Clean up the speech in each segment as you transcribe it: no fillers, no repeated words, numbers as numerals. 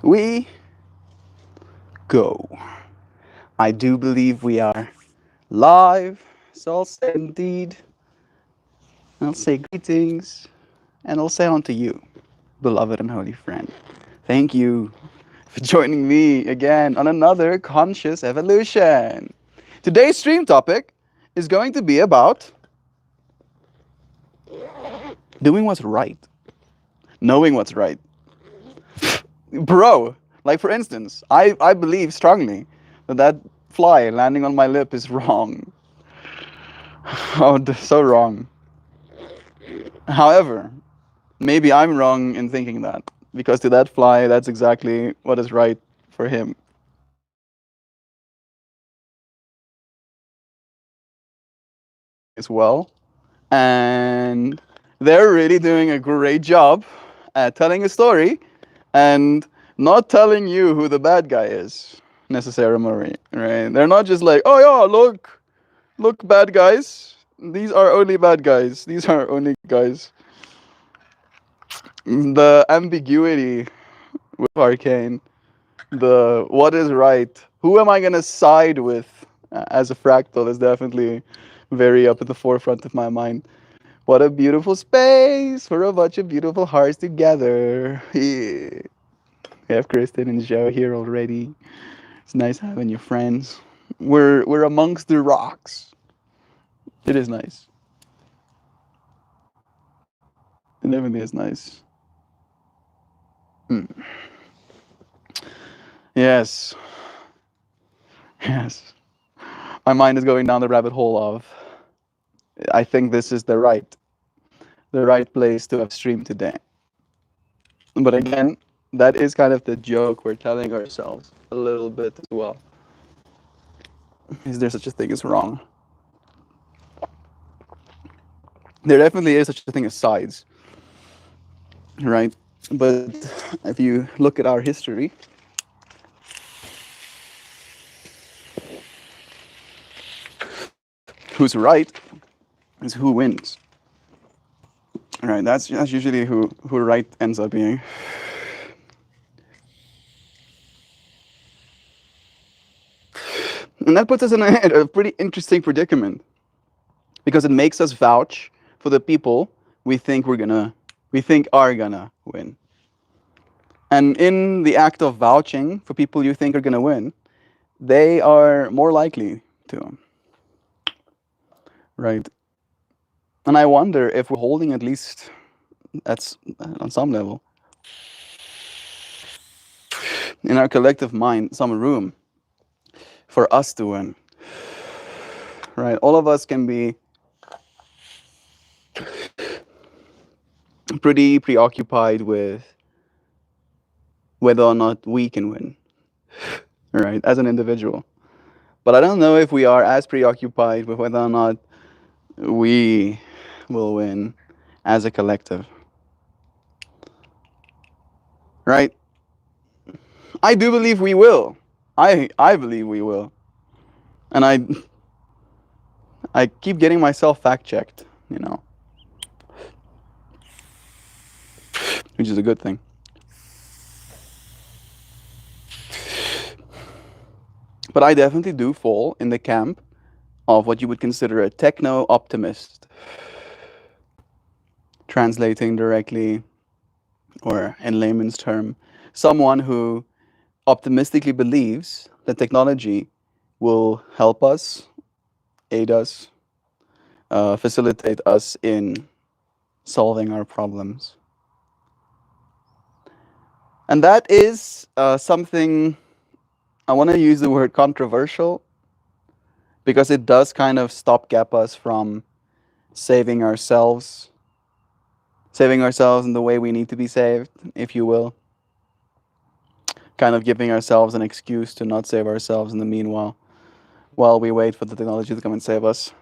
we go. I do believe we are live, so I'll say indeed. I'll say greetings, and I'll say unto you, beloved and holy friend. Thank you for joining me again on another Conscious Evolution. Today's stream topic is going to be about doing what's right, knowing what's right. Bro, like for instance, I believe strongly that fly landing on my lip is wrong. Oh, so wrong. However, maybe I'm wrong in thinking that because to that fly, that's exactly what is right for him. As well, and they're really doing a great job at telling a story and not telling you who the bad guy is necessarily, right? They're not just like, oh yeah, look, bad guys. These are only bad guys. These are only guys. The ambiguity with Arcane, the what is right, who am I gonna side with as a fractal is definitely very up at the forefront of my mind. What a beautiful space for a bunch of beautiful hearts together. Yeah. We have Kristen and Joe here already. It's nice having your friends. We're amongst the rocks. It is nice. It definitely is nice. Mm. Yes. Yes. My mind is going down the rabbit hole of I think this is the right place to have streamed today. But again, that is kind of the joke we're telling ourselves a little bit as well. Is there such a thing as wrong? There definitely is such a thing as sides, right? But if you look at our history, who's right is who wins. Right? That's usually who right ends up being. And that puts us in a pretty interesting predicament because it makes us vouch for the people we think are gonna win. And in the act of vouching for people you think are gonna win, they are more likely to, right? And I wonder if we're holding at least that's on some level in our collective mind some room for us to win, right? All of us can be pretty preoccupied with whether or not we can win, right, as an individual. But I don't know if we are as preoccupied with whether or not we will win as a collective, right? I do believe we will. I believe we will, and I keep getting myself fact checked, which is a good thing. But I definitely do fall in the camp of what you would consider a techno optimist. Translating directly, or in layman's term, someone who optimistically believes that technology will help us, aid us, facilitate us in solving our problems. And that is something, I want to use the word controversial, because it does kind of stopgap us from saving ourselves in the way we need to be saved, if you will. Kind of giving ourselves an excuse to not save ourselves in the meanwhile, while we wait for the technology to come and save us.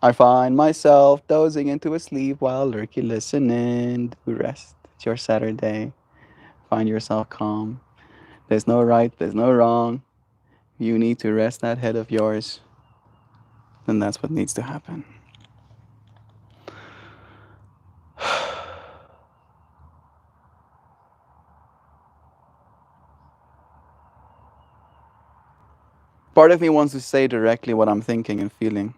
I find myself dozing into a sleep while lurky listening. Do rest. It's your Saturday. Find yourself calm. There's no right, there's no wrong. You need to rest that head of yours. And that's what needs to happen. Part of me wants to say directly what I'm thinking and feeling.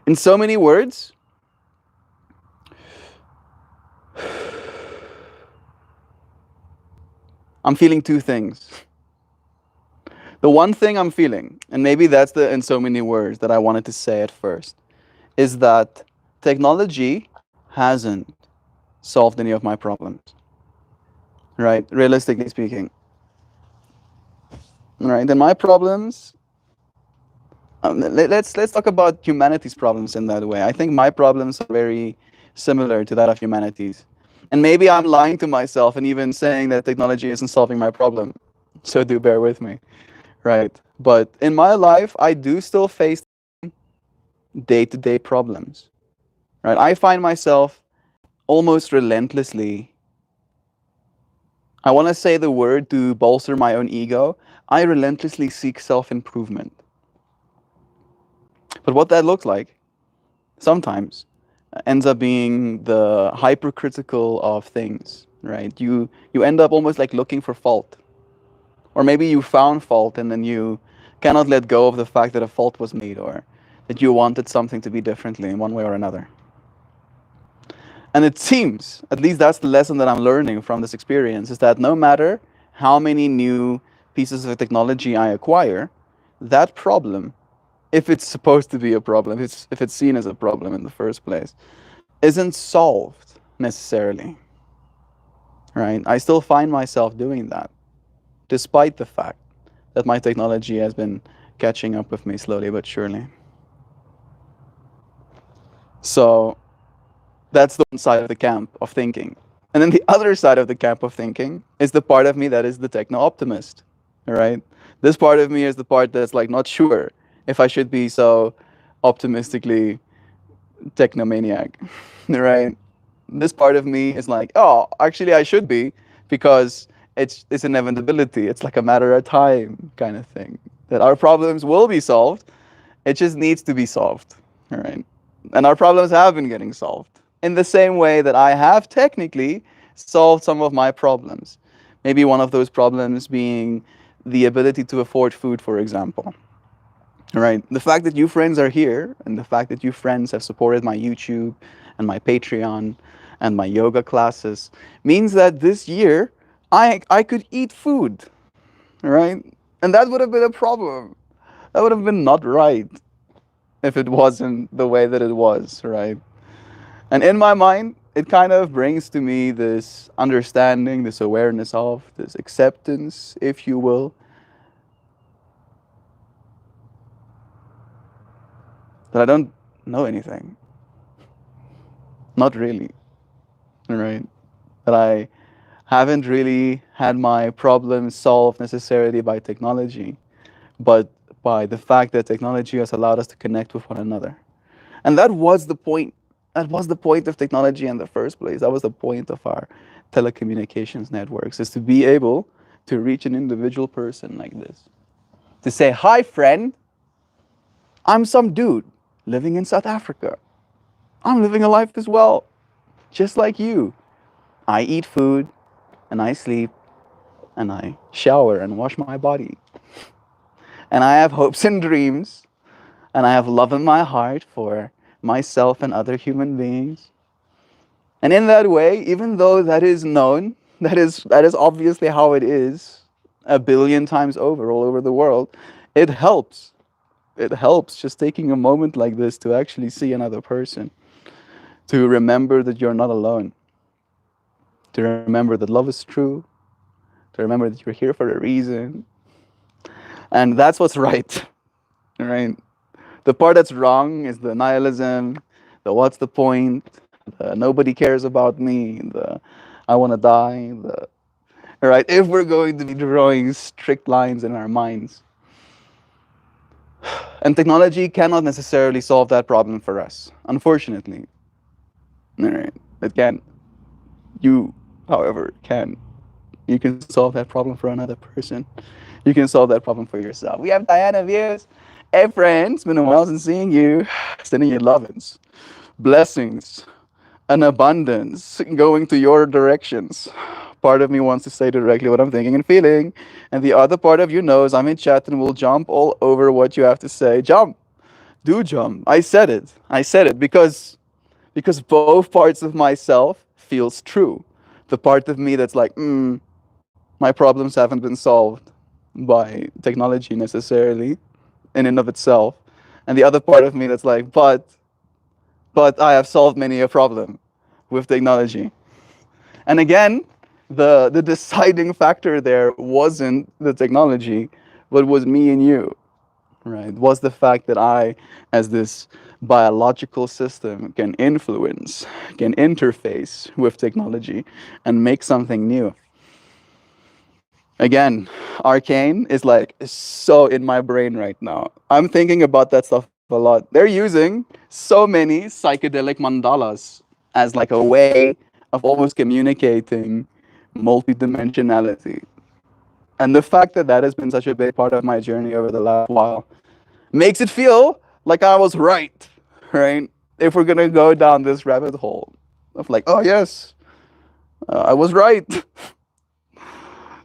In so many words, I'm feeling two things. The one thing I'm feeling, and maybe that's the in so many words that I wanted to say at first, is that technology hasn't solved any of my problems. Right? Realistically speaking. Right? And my problems, let's talk about humanity's problems in that way. I think my problems are very similar to that of humanity's. And maybe I'm lying to myself and even saying that technology isn't solving my problem. So do bear with me. Right? But in my life, I do still face day-to-day problems. Right? I find myself almost relentlessly, I want to say the word to bolster my own ego, I relentlessly seek self-improvement. But what that looks like sometimes ends up being the hypercritical of things, right? You end up almost like looking for fault. Or maybe you found fault and then you cannot let go of the fact that a fault was made or that you wanted something to be differently in one way or another. And it seems, at least that's the lesson that I'm learning from this experience, is that no matter how many new pieces of technology I acquire, that problem, if it's supposed to be a problem, if it's seen as a problem in the first place, isn't solved necessarily. Right? I still find myself doing that, despite the fact that my technology has been catching up with me slowly but surely. So that's the one side of the camp of thinking. And then the other side of the camp of thinking is the part of me that is the techno optimist. Right? This part of me is the part that's like not sure if I should be so optimistically technomaniac. Right? This part of me is like, oh, actually I should be because it's an inevitability. It's like a matter of time kind of thing. That our problems will be solved. It just needs to be solved. All right. And our problems have been getting solved. In the same way that I have technically solved some of my problems. Maybe one of those problems being the ability to afford food, for example. Right. The fact that you friends are here and the fact that you friends have supported my YouTube and my Patreon and my yoga classes means that this year I could eat food. Right? And that would have been a problem. That would have been not right if it wasn't the way that it was, right? And in my mind, it kind of brings to me this understanding, this awareness of, this acceptance, if you will, that I don't know anything. Not really, right? That I haven't really had my problems solved necessarily by technology, but by the fact that technology has allowed us to connect with one another. And that was the point. That was the point of technology in the first place. That was the point of our telecommunications networks, is to be able to reach an individual person like this. To say, hi, friend, I'm some dude living in South Africa. I'm living a life as well, just like you. I eat food, and I sleep, and I shower and wash my body. And I have hopes and dreams, and I have love in my heart for myself and other human beings. And in that way, even though that is known, that is obviously how it is a billion times over all over the world, it helps. It helps just taking a moment like this to actually see another person, to remember that you're not alone, to remember that love is true, to remember that you're here for a reason. And that's what's right. Right? The part that's wrong is the nihilism, the what's the point, the nobody cares about me, the I want to die, the right? If we're going to be drawing strict lines in our minds. And technology cannot necessarily solve that problem for us, unfortunately. All right. It can. You, however, can. You can solve that problem for another person. You can solve that problem for yourself. We have Diana views. Hey friends, been a while since seeing you. Sending you lovins, blessings, an abundance going to your directions. Part of me wants to say directly what I'm thinking and feeling, and the other part of you knows I'm in chat and will jump all over what you have to say. Jump, do jump. I said it. I said it because both parts of myself feels true. The part of me that's like, my problems haven't been solved by technology necessarily in and of itself, and the other part of me that's like, but I have solved many a problem with technology. And again, the deciding factor there wasn't the technology, but was me and you, right? Was the fact that I, as this biological system, can influence, can interface with technology and make something new. Again, arcane is like so in my brain right now. I'm thinking about that stuff a lot. They're using so many psychedelic mandalas as like a way of almost communicating multidimensionality. And the fact that that has been such a big part of my journey over the last while makes it feel like I was right, right? If we're gonna go down this rabbit hole of like, oh yes, I was right.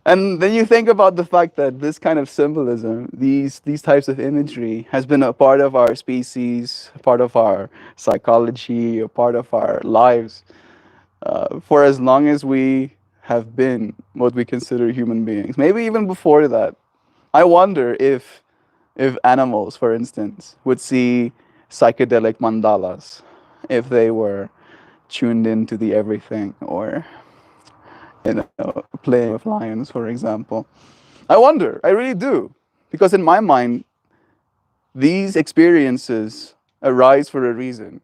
And then you think about the fact that this kind of symbolism, these types of imagery, has been a part of our species, a part of our psychology, a part of our lives for as long as we have been what we consider human beings. Maybe even before that. I wonder if animals, for instance, would see psychedelic mandalas if they were tuned into the everything, or playing with lions, for example. I wonder, I really do, because in my mind, these experiences arise for a reason,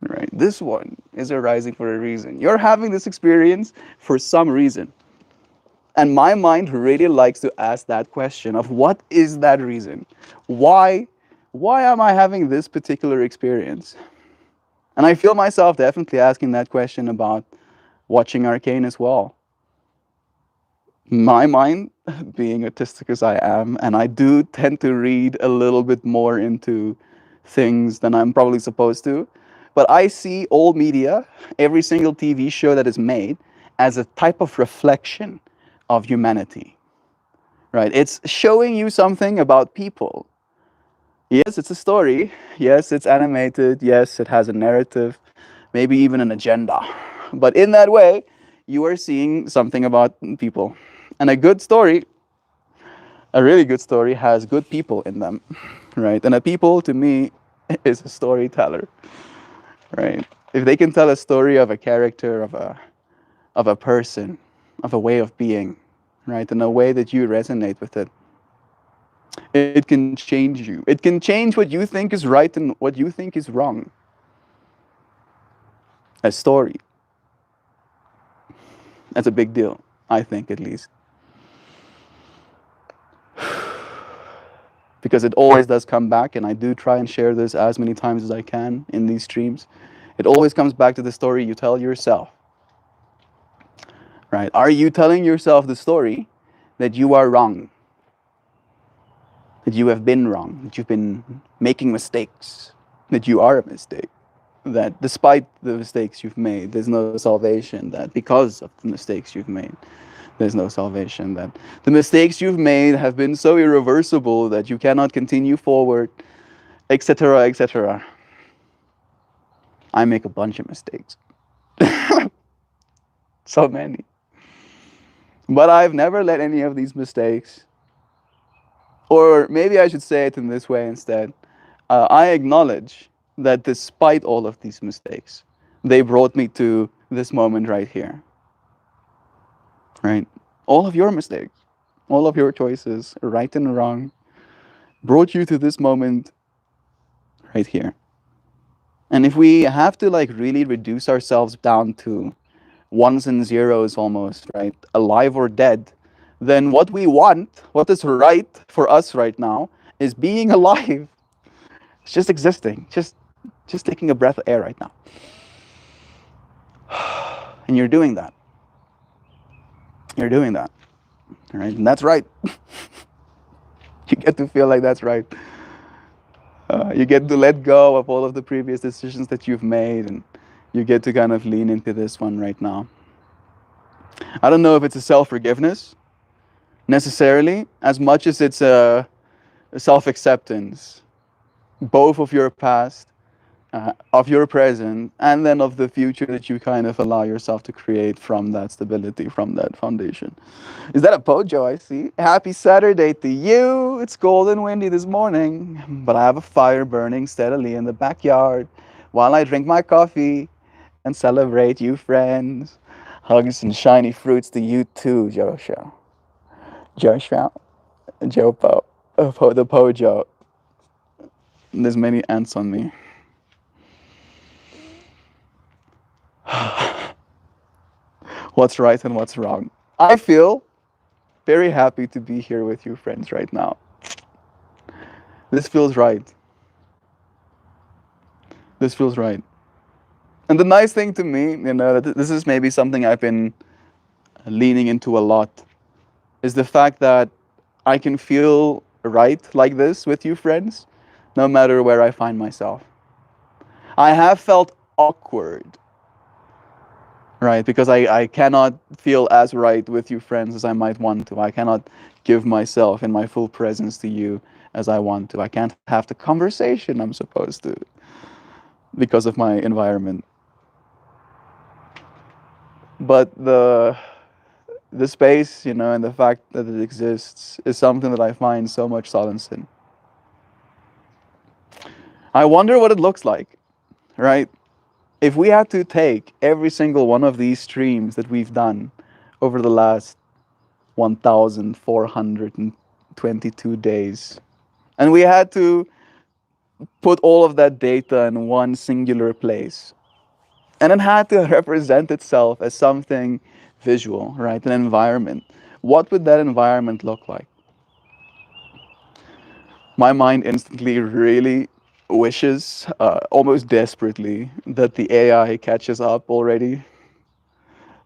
right? This one is arising for a reason. You're having this experience for some reason. And my mind really likes to ask that question of what is that reason? Why why am I having this particular experience? And I feel myself definitely asking that question about watching Arcane as well. My mind, being autistic as I am, and I do tend to read a little bit more into things than I'm probably supposed to, but I see all media, every single TV show that is made, as a type of reflection of humanity, right? It's showing you something about people. Yes, it's a story. Yes, it's animated. Yes, it has a narrative, maybe even an agenda. But in that way, you are seeing something about people. And a good story, a really good story, has good people in them, right? And a people, to me, is a storyteller, right? If they can tell a story of a character, of a person, of a way of being, right, in a way that you resonate with it can change you. It can change what you think is right and what you think is wrong. A story. That's a big deal, I think, at least. Because it always does come back, and I do try and share this as many times as I can in these streams. It always comes back to the story you tell yourself, right? Are you telling yourself the story that you are wrong, that you have been wrong, that you've been making mistakes, that you are a mistake, that despite the mistakes you've made, there's no salvation, that because of the mistakes you've made, there's no salvation, that the mistakes you've made have been so irreversible that you cannot continue forward, etc., etc. I make a bunch of mistakes. So many. But I've never let any of these mistakes, or maybe I should say it in this way instead. I acknowledge that despite all of these mistakes, they brought me to this moment right here. Right? All of your mistakes, all of your choices, right and wrong, brought you to this moment right here. And if we have to like really reduce ourselves down to ones and zeros almost, right? Alive or dead, then what we want, what is right for us right now, is being alive. It's just existing, just taking a breath of air right now. And you're doing that. You're doing that. Right? And that's right. You get to feel like that's right. You get to let go of all of the previous decisions that you've made, and you get to kind of lean into this one right now. I don't know if it's a self forgiveness necessarily, as much as it's a self acceptance, both of your past, of your present, and then of the future that you kind of allow yourself to create from that stability, from that foundation. Is that a Pojo I see? Happy Saturday to you. It's cold and windy this morning, but I have a fire burning steadily in the backyard while I drink my coffee and celebrate you friends. Hugs and shiny fruits to you too, Joshua. Joshua? Jopo. The Pojo. There's many ants on me. What's right and what's wrong? I feel very happy to be here with you friends right now. This feels right. This feels right. And the nice thing to me, this is maybe something I've been leaning into a lot, is the fact that I can feel right like this with you friends, no matter where I find myself. I have felt awkward, right? Because I cannot feel as right with you friends as I might want to. I cannot give myself in my full presence to you as I want to. I can't have the conversation I'm supposed to because of my environment. But the space, and the fact that it exists is something that I find so much solace in. I wonder what it looks like, right? If we had to take every single one of these streams that we've done over the last 1,422 days, and we had to put all of that data in one singular place, and it had to represent itself as something visual, right? An environment. What would that environment look like? My mind instantly really wishes, almost desperately, that the AI catches up already.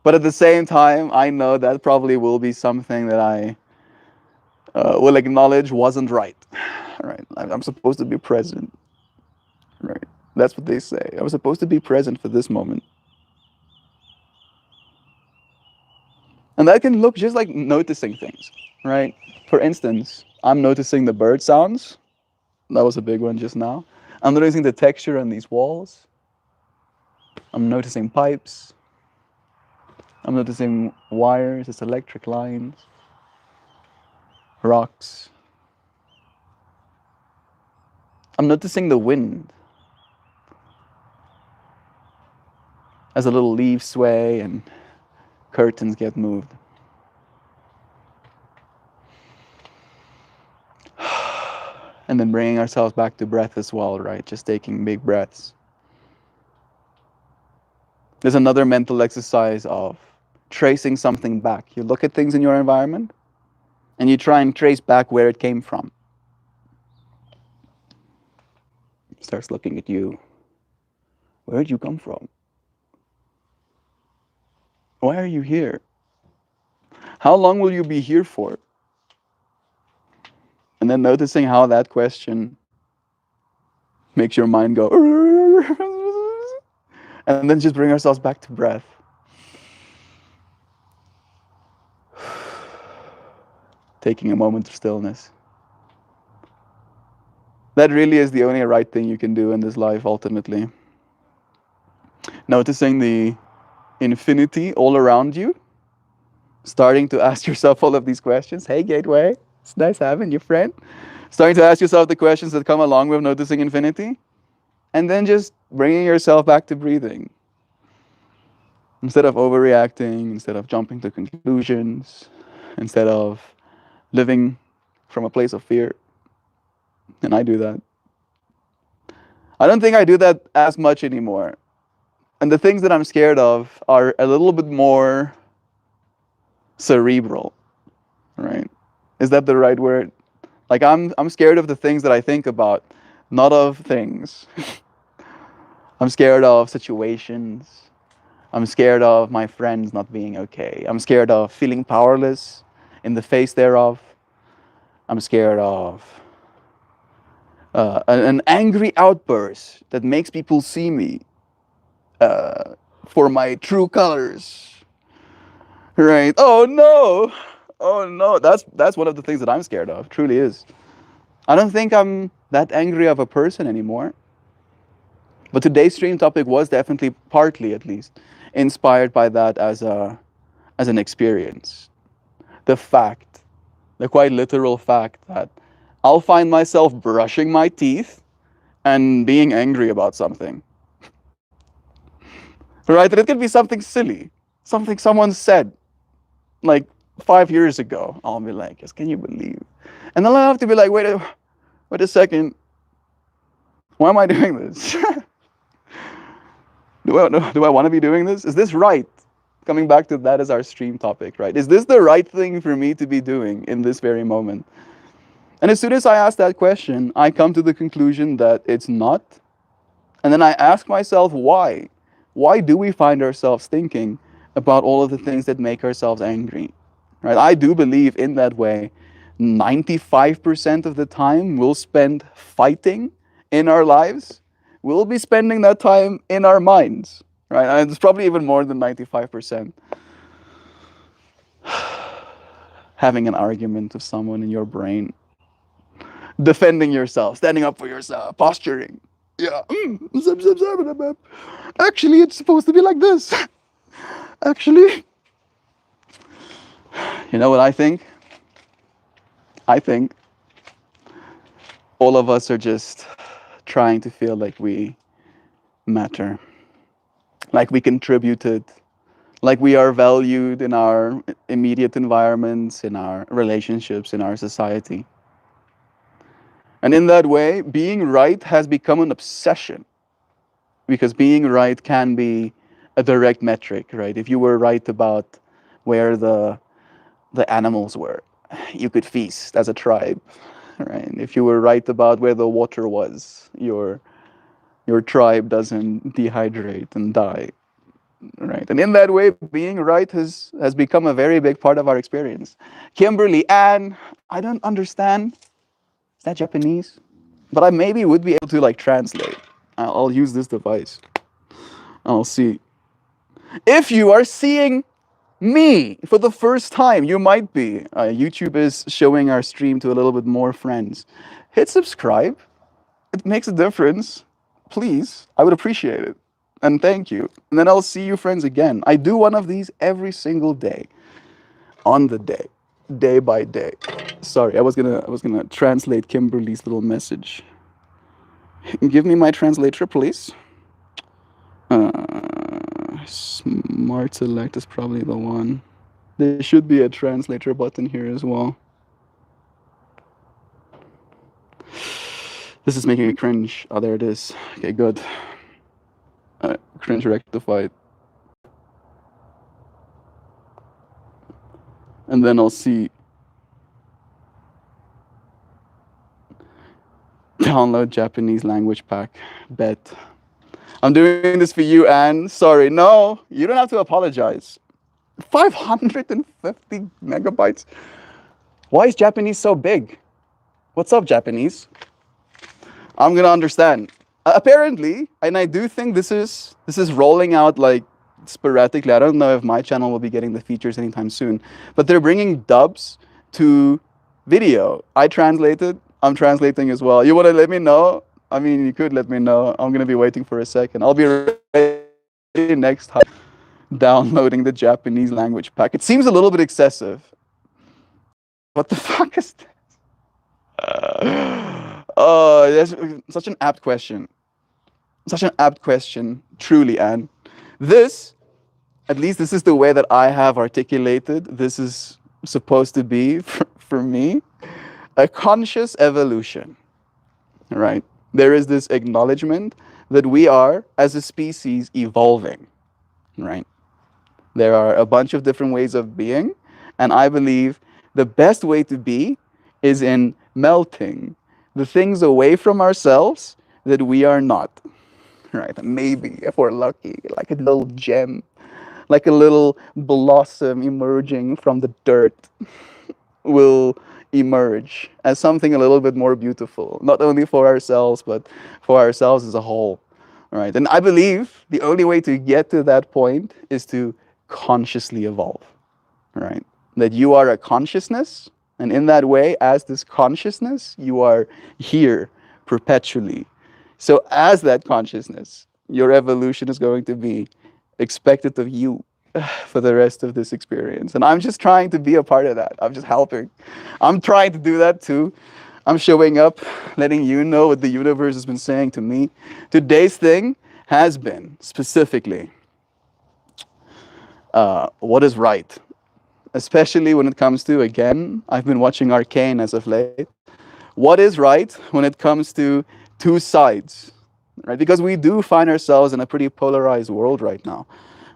But at the same time, I know that probably will be something that I will acknowledge wasn't right. Right? I'm supposed to be present. Right? That's what they say. I was supposed to be present for this moment. And that can look just like noticing things, right? For instance, I'm noticing the bird sounds. That was a big one just now. I'm noticing the texture on these walls. I'm noticing pipes. I'm noticing wires, it's electric lines, rocks. I'm noticing the wind as a little leaves sway and curtains get moved. And then bringing ourselves back to breath as well, right? Just taking big breaths. There's another mental exercise of tracing something back. You look at things in your environment and you try and trace back where it came from. It starts looking at you. Where did you come from? Why are you here? How long will you be here for? And then noticing how that question makes your mind go, and then just bring ourselves back to breath. Taking a moment of stillness. That really is the only right thing you can do in this life, ultimately. Noticing the infinity all around you, starting to ask yourself all of these questions. Hey, Gateway, it's nice having you, friend. Starting to ask yourself the questions that come along with noticing infinity, and then just bringing yourself back to breathing. Instead of overreacting, instead of jumping to conclusions, instead of living from a place of fear. And I do that. I don't think I do that as much anymore. And the things that I'm scared of are a little bit more cerebral, right? Is that the right word? Like I'm scared of the things that I think about, not of things. I'm scared of situations. I'm scared of my friends not being okay. I'm scared of feeling powerless in the face thereof. I'm scared of an angry outburst that makes people see me for my true colors. Right? Oh no! Oh no! That's one of the things that I'm scared of. Truly is. I don't think I'm that angry of a person anymore. But today's stream topic was definitely partly, at least, inspired by that as an experience. The fact, the quite literal fact that I'll find myself brushing my teeth and being angry about something. Right? And it could be something silly, something someone said like 5 years ago. I'll be like, yes, can you believe? And then I'll have to be like, wait a second. Why am I doing this? do I want to be doing this? Is this right? Coming back to that as our stream topic, right? Is this the right thing for me to be doing in this very moment? And as soon as I ask that question, I come to the conclusion that it's not. And then I ask myself, why? Why do we find ourselves thinking about all of the things that make ourselves angry? Right? I do believe in that way. 95% of the time we'll spend fighting in our lives. We'll be spending that time in our minds. Right? And it's probably even more than 95%. Having an argument with someone in your brain, defending yourself, standing up for yourself, posturing. Yeah. Actually, it's supposed to be like this. Actually, you know what I think? I think all of us are just trying to feel like we matter, like we contributed, like we are valued in our immediate environments, in our relationships, in our society. And in that way, being right has become an obsession, because being right can be a direct metric, right? If you were right about where the animals were, you could feast as a tribe, right? If you were right about where the water was, your tribe doesn't dehydrate and die, right? And in that way, being right has become a very big part of our experience. Kimberly, Anne, I don't understand. Is that Japanese? But I maybe would be able to like translate. I'll use this device. I'll see. If you are seeing me for the first time, you might be. YouTube is showing our stream to a little bit more friends. Hit subscribe. It makes a difference. Please, I would appreciate it. And thank you. And then I'll see you friends again. I do one of these every single day. On the day by day. Sorry, I was gonna translate Kimberly's little message. Give me my translator, please. Smart select is probably the one. There should be a translator button here as well. This is making me cringe. Oh, there it is. Okay, good. Cringe rectified. And then I'll see. Download Japanese language pack. Bet. I'm doing this for you, Anne. Sorry. No, you don't have to apologize. 550 megabytes. Why is Japanese so big? What's up, Japanese? I'm gonna understand. Apparently, and I do think this is rolling out like sporadically. I don't know if my channel will be getting the features anytime soon, but they're bringing dubs to video. I translated. I'm translating as well. You want to let me know? I mean, you could let me know. I'm gonna be waiting for a second. I'll be ready next time. Downloading the Japanese language pack. It seems a little bit excessive. What the fuck is that? Oh, that's such an apt question. Such an apt question, truly, Anne. This, at least this is the way that I have articulated, this is supposed to be, for me, a conscious evolution, right? There is this acknowledgement that we are, as a species, evolving, right? There are a bunch of different ways of being, and I believe the best way to be is in melting the things away from ourselves that we are not, right? Maybe, if we're lucky, like a little gem, like a little blossom emerging from the dirt will emerge as something a little bit more beautiful, not only for ourselves, but for ourselves as a whole. Right? And I believe the only way to get to that point is to consciously evolve. Right? That you are a consciousness, and in that way, as this consciousness, you are here perpetually. So, as that consciousness, your evolution is going to be expected of you for the rest of this experience. And I'm just trying to be a part of that. I'm just helping. I'm trying to do that too. I'm showing up, letting you know what the universe has been saying to me. Today's thing has been specifically what is right, especially when it comes to, again, I've been watching Arcane as of late. What is right when it comes to two sides, right? Because we do find ourselves in a pretty polarized world right now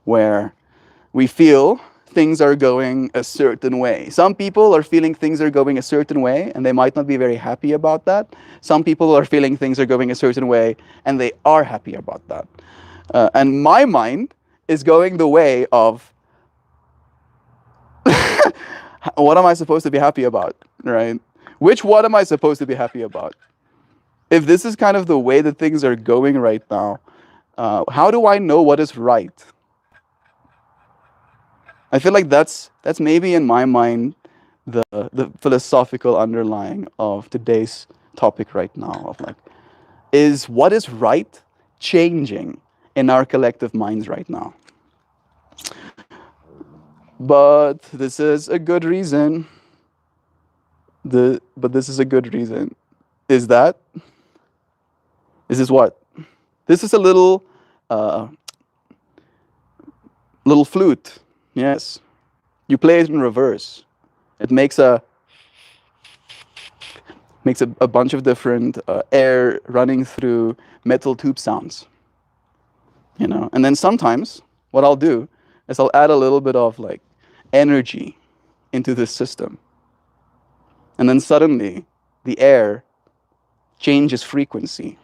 where we feel things are going a certain way. Some people are feeling things are going a certain way and they might not be very happy about that. Some people are feeling things are going a certain way and they are happy about that. And my mind is going the way of what am I supposed to be happy about, right? Which one am I supposed to be happy about? If this is kind of the way that things are going right now, how do I know what is right? I feel like that's maybe in my mind the philosophical underlying of today's topic right now of like, is what is right changing in our collective minds right now? But this is a good reason. But this is a good reason. Is that? Is this what? This is a uh, little flute. Yes. You play it in reverse. It makes a bunch of different air running through metal tube sounds. You know, and then sometimes what I'll do is I'll add a little bit of like energy into this system. And then suddenly the air changes frequency.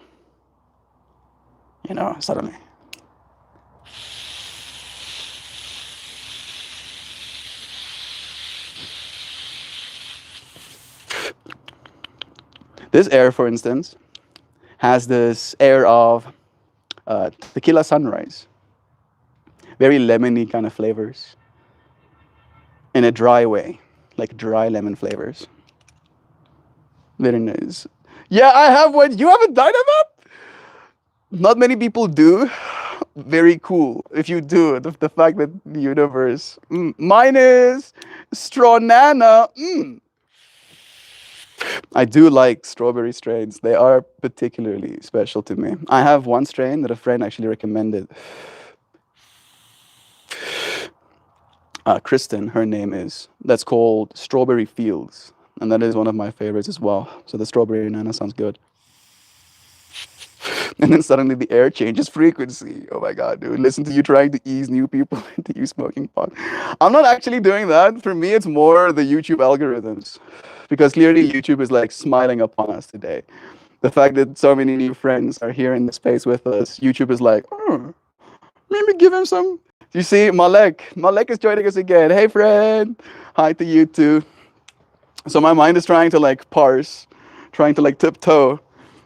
You know, suddenly. This air, for instance, has this air of tequila sunrise. Very lemony kind of flavors. In a dry way, like dry lemon flavors. Very nice. Yeah, I have one. You haven't done that? Not many people do. Very cool. If you do, the fact that the universe. Mine is Stronana. I do like strawberry strains. They are particularly special to me. I have one strain that a friend actually recommended. Kristen, her name is. That's called Strawberry Fields. And that is one of my favorites as well. So the strawberry nana sounds good. And then suddenly the air changes frequency. Oh my God, dude. Listen to you trying to ease new people into you smoking pot. I'm not actually doing that. For me, it's more the YouTube algorithms. Because clearly YouTube is like smiling upon us today. The fact that so many new friends are here in the space with us, YouTube is like, oh, maybe give him some. You see, Malek. Malek is joining us again. Hey, friend. Hi to you too. So my mind is trying to like parse, trying to like tiptoe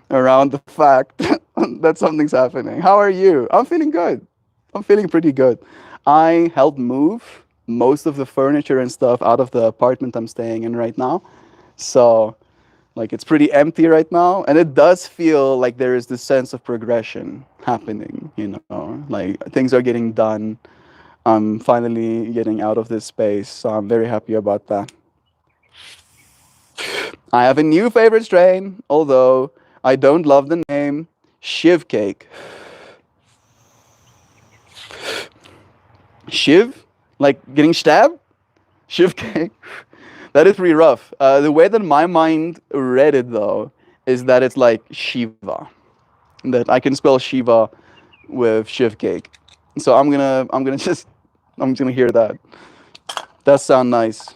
around the fact that something's happening. How are you? I'm feeling good. I'm feeling pretty good. I helped move most of the furniture and stuff out of the apartment I'm staying in right now. So like it's pretty empty right now. And it does feel like there is this sense of progression happening, you know, like things are getting done. I'm finally getting out of this space. So I'm very happy about that. I have a new favorite strain, although I don't love the name, Shiv Cake. Shiv? Like getting stabbed? Shiv Cake? That is pretty rough. The way that my mind read it, though, is that it's like Shiva. That I can spell Shiva with Shiv Cake. So I'm just gonna hear that. That sounds nice.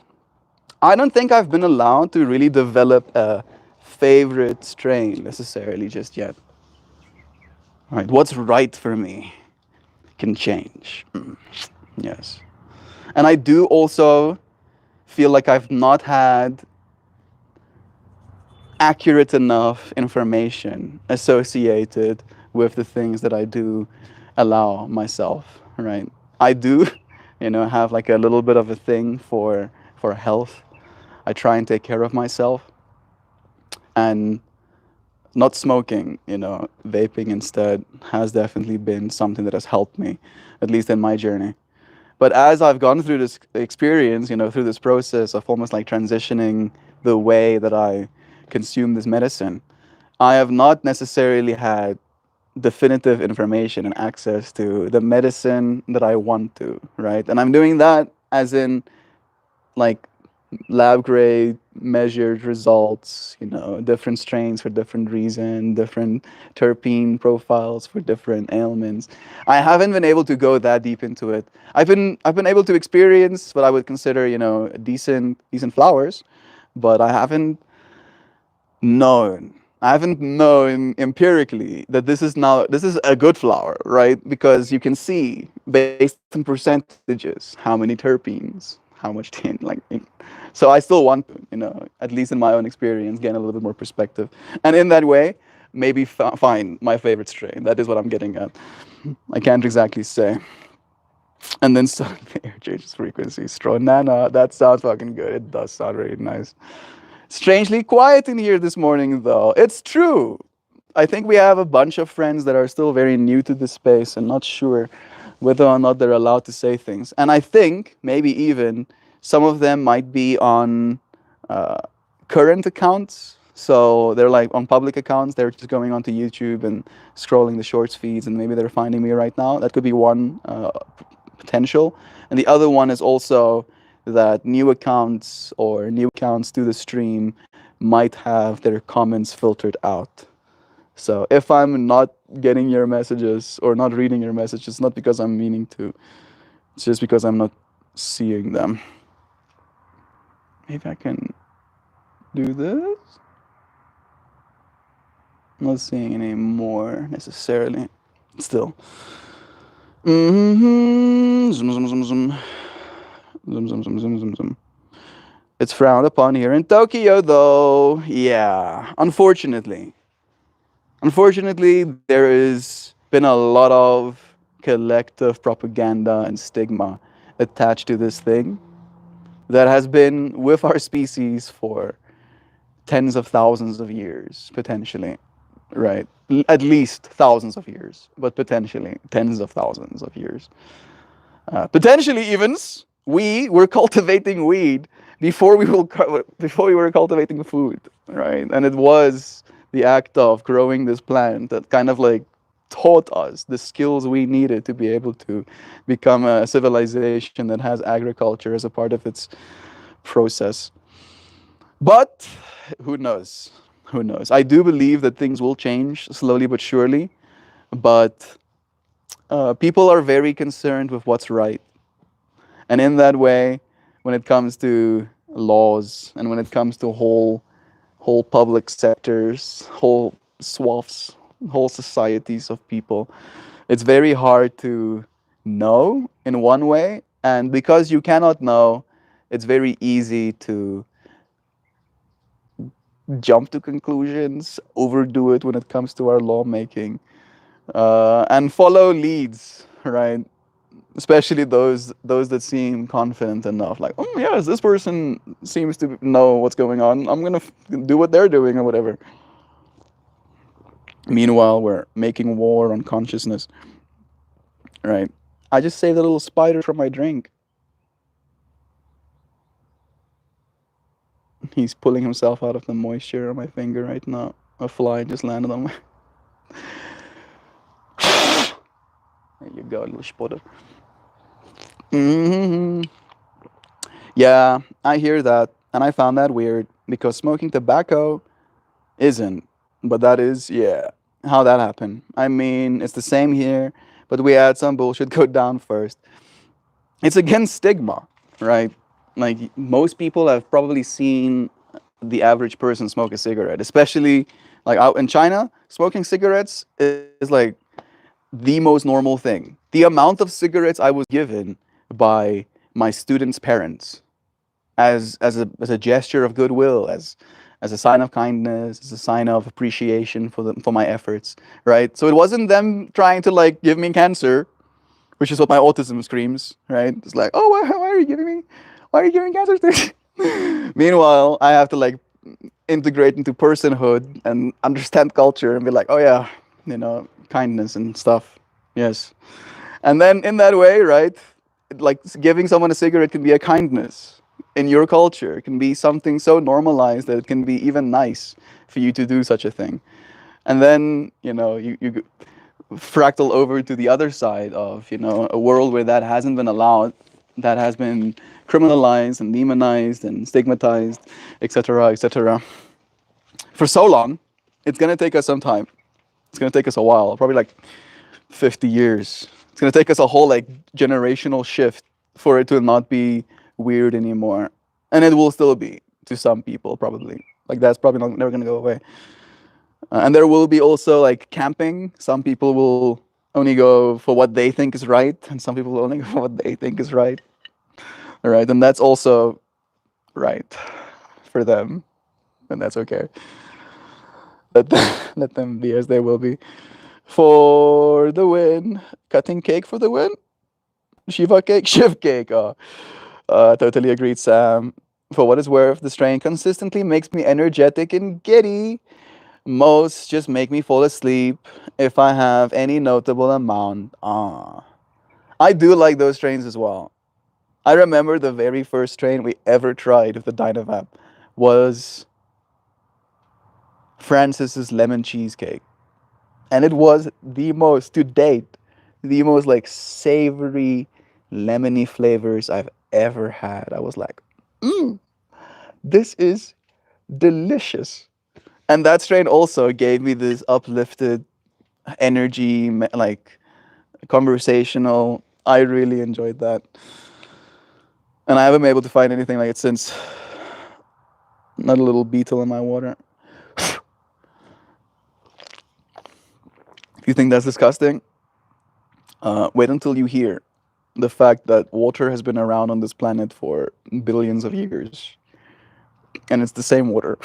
I don't think I've been allowed to really develop a favorite strain necessarily just yet. Right, what's right for me can change. Yes. And I do also feel like I've not had accurate enough information associated with the things that I do allow myself, right? I do, have like a little bit of a thing for health. I try and take care of myself, and not smoking, vaping instead has definitely been something that has helped me, at least in my journey. But as I've gone through this experience, through this process of almost like transitioning the way that I consume this medicine, I have not necessarily had definitive information and access to the medicine that I want to, right? And I'm doing that as in like lab grade measured results, different strains for different reason, different terpene profiles for different ailments. I haven't been able to go that deep into it. I've been able to experience what I would consider, decent flowers, but I haven't known empirically that this is a good flower, right? Because you can see based on percentages how many terpenes, how much so I still want to, at least in my own experience, gain a little bit more perspective, and in that way, maybe find my favorite strain. That is what I'm getting at. I can't exactly say. And then suddenly the air changes frequency. Stronana, that sounds fucking good. It does sound really nice. Strangely quiet in here this morning, though. It's true. I think we have a bunch of friends that are still very new to this space and not sure whether or not they're allowed to say things. And I think maybe even some of them might be on uh, current accounts. So they're like on public accounts, they're just going onto YouTube and scrolling the shorts feeds, and maybe they're finding me right now. That could be one potential. And the other one is also that new accounts to the stream might have their comments filtered out. So if I'm not getting your messages or not reading your messages, it's not because I'm meaning to. It's just because I'm not seeing them. Maybe I can do this. I'm not seeing any more necessarily. Still. Zoom, zoom, zoom, zoom. Zoom, zoom, zoom, zoom, zoom, zoom. It's frowned upon here in Tokyo, though. Yeah, unfortunately. Unfortunately, there has been a lot of collective propaganda and stigma attached to this thing that has been with our species for tens of thousands of years, potentially, right? At least thousands of years, but potentially tens of thousands of years. Potentially, evens. We were cultivating weed before we were cultivating food, right? And it was the act of growing this plant that kind of like taught us the skills we needed to be able to become a civilization that has agriculture as a part of its process. But who knows? Who knows? I do believe that things will change slowly but surely, but people are very concerned with what's right. And in that way, when it comes to laws and when it comes to whole public sectors, whole swaths, whole societies of people, it's very hard to know in one way. And because you cannot know, it's very easy to jump to conclusions, overdo it when it comes to our lawmaking, and follow leads, right? Especially those that seem confident enough, like, oh yes, this person seems to know what's going on. I'm gonna do what they're doing or whatever. Meanwhile, we're making war on consciousness, right? I just saved a little spider from my drink. He's pulling himself out of the moisture on my finger right now. A fly just landed on my. There you go, little spotter. Hmm. Yeah, I hear that, and I found that weird because smoking tobacco isn't, but that is, yeah, how that happened. I mean, it's the same here, but we had some bullshit go down first. It's against stigma, right? Like most people have probably seen the average person smoke a cigarette, especially like out in China. Smoking cigarettes is like the most normal thing. The amount of cigarettes I was given by my students' parents as a gesture of goodwill, as a sign of kindness, as a sign of appreciation for my efforts, right? So it wasn't them trying to like give me cancer, which is what my autism screams, right? It's like, oh, why are you giving me, why are you giving cancer to me? Meanwhile, I have to like integrate into personhood and understand culture and be like, oh yeah, kindness and stuff. Yes. And then in that way, right, like giving someone a cigarette can be a kindness in your culture. It can be something so normalized that it can be even nice for you to do such a thing. And then, you fractal over to the other side of, a world where that hasn't been allowed, that has been criminalized and demonized and stigmatized, etc., etc. For so long. It's going to take us some time. It's going to take us a while, probably like 50 years. It's going to take us a whole like generational shift for it to not be weird anymore. And it will still be to some people, probably. Like that's probably never going to go away. And there will be also like camping. Some people will only go for what they think is right, and some people will only go for what they think is right. All right, and that's also right for them, and that's okay. Let them be as they will be. For the win, cutting cake for the win. Shiva cake, Shiv cake. Oh, totally agreed, Sam. For what it's worth, the strain consistently makes me energetic and giddy. Most just make me fall asleep if I have any notable amount. I do like those strains as well. I remember the very first strain we ever tried of the Dynavap was Francis's lemon cheesecake. And it was the most, to date, the most like savory, lemony flavors I've ever had. I was like, this is delicious. And that strain also gave me this uplifted energy, like conversational. I really enjoyed that. And I haven't been able to find anything like it since. Not a little beetle in my water. If you think that's disgusting, wait until you hear the fact that water has been around on this planet for billions of years. And it's the same water.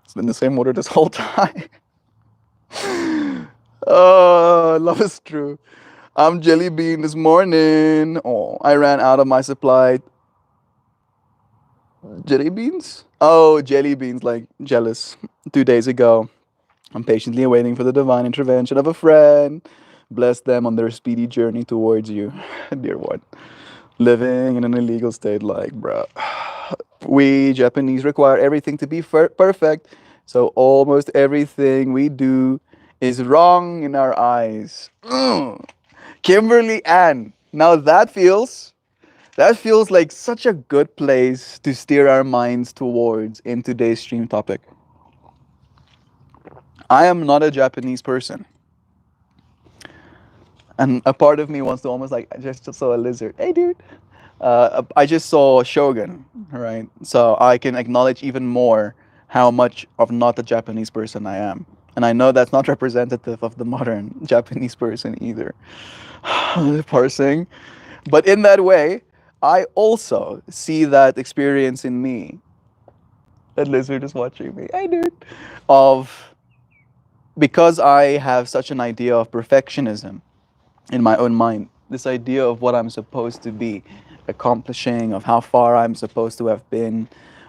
It's been the same water this whole time. Oh, love is true. I'm jelly bean this morning. Oh, I ran out of my supply. Jelly beans? Oh, jelly beans, like jealous. 2 days ago, I'm patiently waiting for the divine intervention of a friend. Bless them on their speedy journey towards you, dear one. Living in an illegal state, like, bruh. We Japanese require everything to be perfect, so almost everything we do is wrong in our eyes. Kimberly Ann. Now that feels like such a good place to steer our minds towards in today's stream topic. I am not a Japanese person. And a part of me wants to almost like, I just saw a lizard. Hey, dude. I just saw Shogun, right? So I can acknowledge even more how much of not a Japanese person I am. And I know that's not representative of the modern Japanese person either. Parsing. But in that way, I also see that experience in me. That lizard is watching me. Hey, dude. Of because I have such an idea of perfectionism in my own mind, this idea of what I'm supposed to be accomplishing, of how far I'm supposed to have been,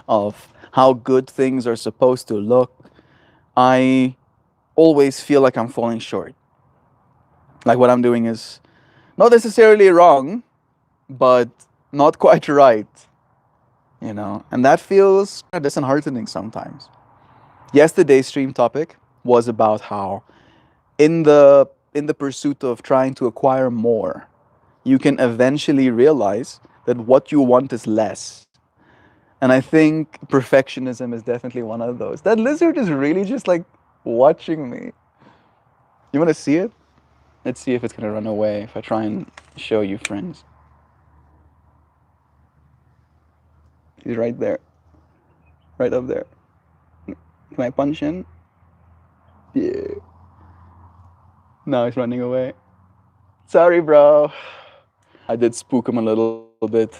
of how good things are supposed to look, I always feel like I'm falling short. Like what I'm doing is not necessarily wrong, but not quite right, and that feels kind of disheartening sometimes. Yesterday's stream topic was about how in the pursuit of trying to acquire more, you can eventually realize that what you want is less. And I think perfectionism is definitely one of those. That lizard is really just like watching me. You want to see it? Let's see if it's going to run away if I try and show you, friends. He's right there. Right up there. Can I punch in? Yeah. Now he's running away. Sorry, bro. I did spook him a little bit.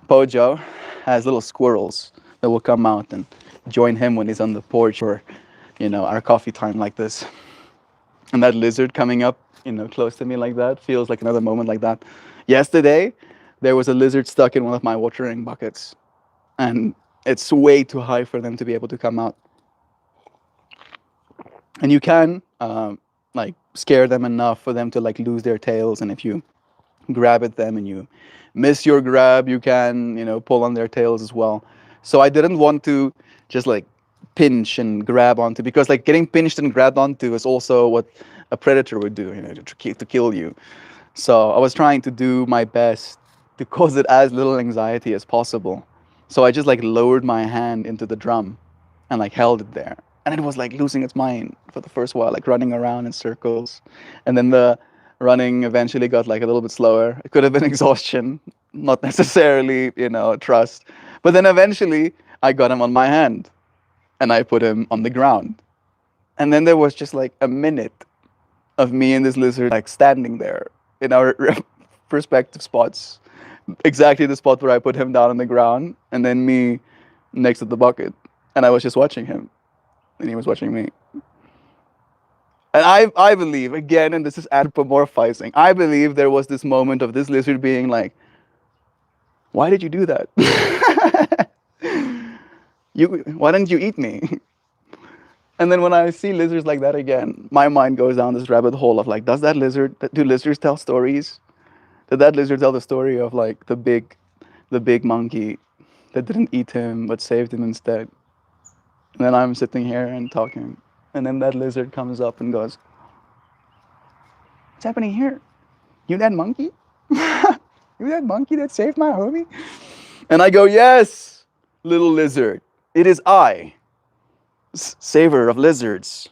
Pojo, has little squirrels that will come out and join him when he's on the porch for, our coffee time like this. And that lizard coming up, close to me like that feels like another moment like that. Yesterday, there was a lizard stuck in one of my watering buckets, and it's way too high for them to be able to come out. And you can like scare them enough for them to like lose their tails, and if you grab at them and you miss your grab, you can pull on their tails as well. So I didn't want to just like pinch and grab onto, because like getting pinched and grabbed onto is also what a predator would do, to kill you. So I was trying to do my best to cause it as little anxiety as possible. So I just like lowered my hand into the drum and like held it there. And it was like losing its mind for the first while, like running around in circles. And then the running eventually got like a little bit slower. It could have been exhaustion, not necessarily, trust. But then eventually I got him on my hand and I put him on the ground. And then there was just like a minute of me and this lizard like standing there in our respective spots. Exactly the spot where I put him down on the ground, and then me next to the bucket. And I was just watching him, and he was watching me. And I believe, again, and this is anthropomorphizing, I believe there was this moment of this lizard being like, why did you do that? Why didn't you eat me? And then when I see lizards like that again, my mind goes down this rabbit hole of like, do lizards tell stories? Did that lizard tell the story of like the big monkey that didn't eat him but saved him instead? And then I'm sitting here and talking, and then that lizard comes up and goes, "What's happening here? You that monkey? You that monkey that saved my homie?" And I go, "Yes, little lizard, it is I, saver of lizards.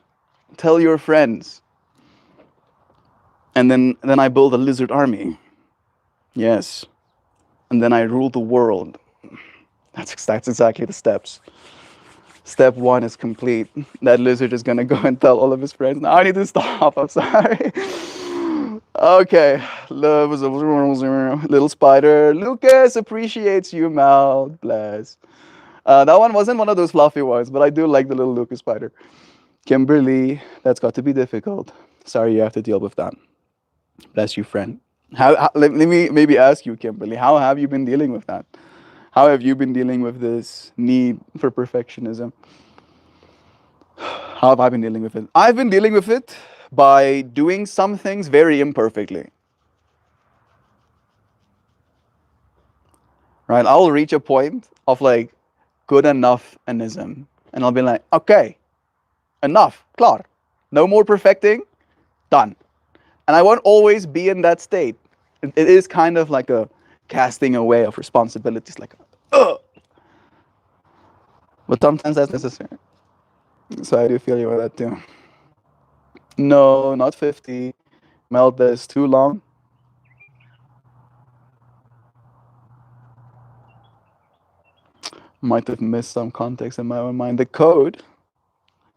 Tell your friends." And then I build a lizard army. Yes. And then I rule the world. That's exactly the steps. Step 1 is complete. That lizard is going to go and tell all of his friends. Now I need to stop. I'm sorry. Okay. Little spider. Lucas appreciates you, Mal. Bless. That one wasn't one of those fluffy ones, but I do like the little Lucas spider. Kimberly, that's got to be difficult. Sorry you have to deal with that. Bless you, friend. Let me maybe ask you, Kimberly, how have you been dealing with that? How have you been dealing with this need for perfectionism? How have I been dealing with it? I've been dealing with it by doing some things very imperfectly. Right? I'll reach a point of like good enough-anism, and I'll be like, okay, enough, klar. No more perfecting, done. And I won't always be in that state. It is kind of like a casting away of responsibilities, like, ugh. But sometimes that's necessary. So I do feel you with that too. No, not 50. Melt this too long. Might have missed some context in my own mind. The code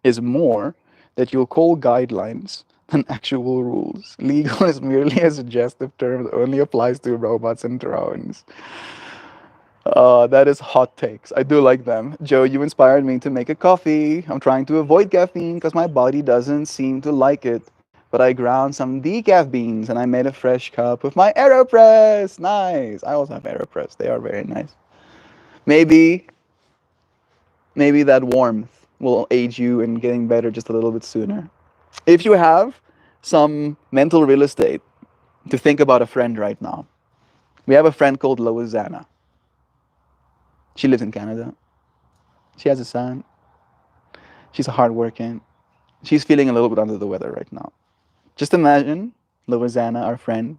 is more that you'll call guidelines than actual rules. Legal is merely a suggestive term that only applies to robots and drones. That is hot takes. I do like them. Joe, you inspired me to make a coffee. I'm trying to avoid caffeine because my body doesn't seem to like it. But I ground some decaf beans and I made a fresh cup with my AeroPress. Nice. I also have AeroPress. They are very nice. Maybe that warmth will aid you in getting better just a little bit sooner. If you have some mental real estate to think about a friend right now, we have a friend called Loizana. She lives in Canada. She has a son. She's hardworking. She's feeling a little bit under the weather right now. Just imagine Loizana, our friend,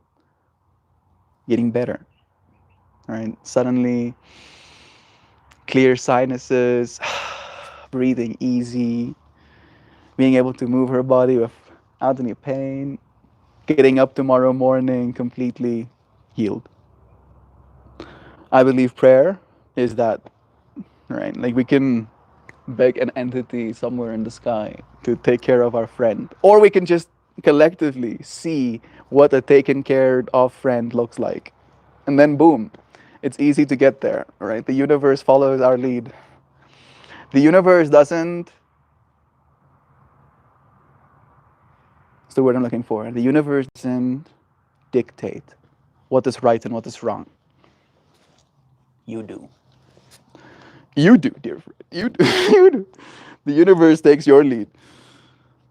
getting better. Right? Suddenly, clear sinuses, breathing easy, being able to move her body without any pain, getting up tomorrow morning completely healed. I believe prayer is that, right? Like we can beg an entity somewhere in the sky to take care of our friend, or we can just collectively see what a taken care of friend looks like, and then boom, It's easy to get there, right? The universe follows our lead. The universe doesn't, what's the word I'm looking for? The universe doesn't dictate what is right and what is wrong. You do. You do, dear friend. You do. You do. The universe takes your lead.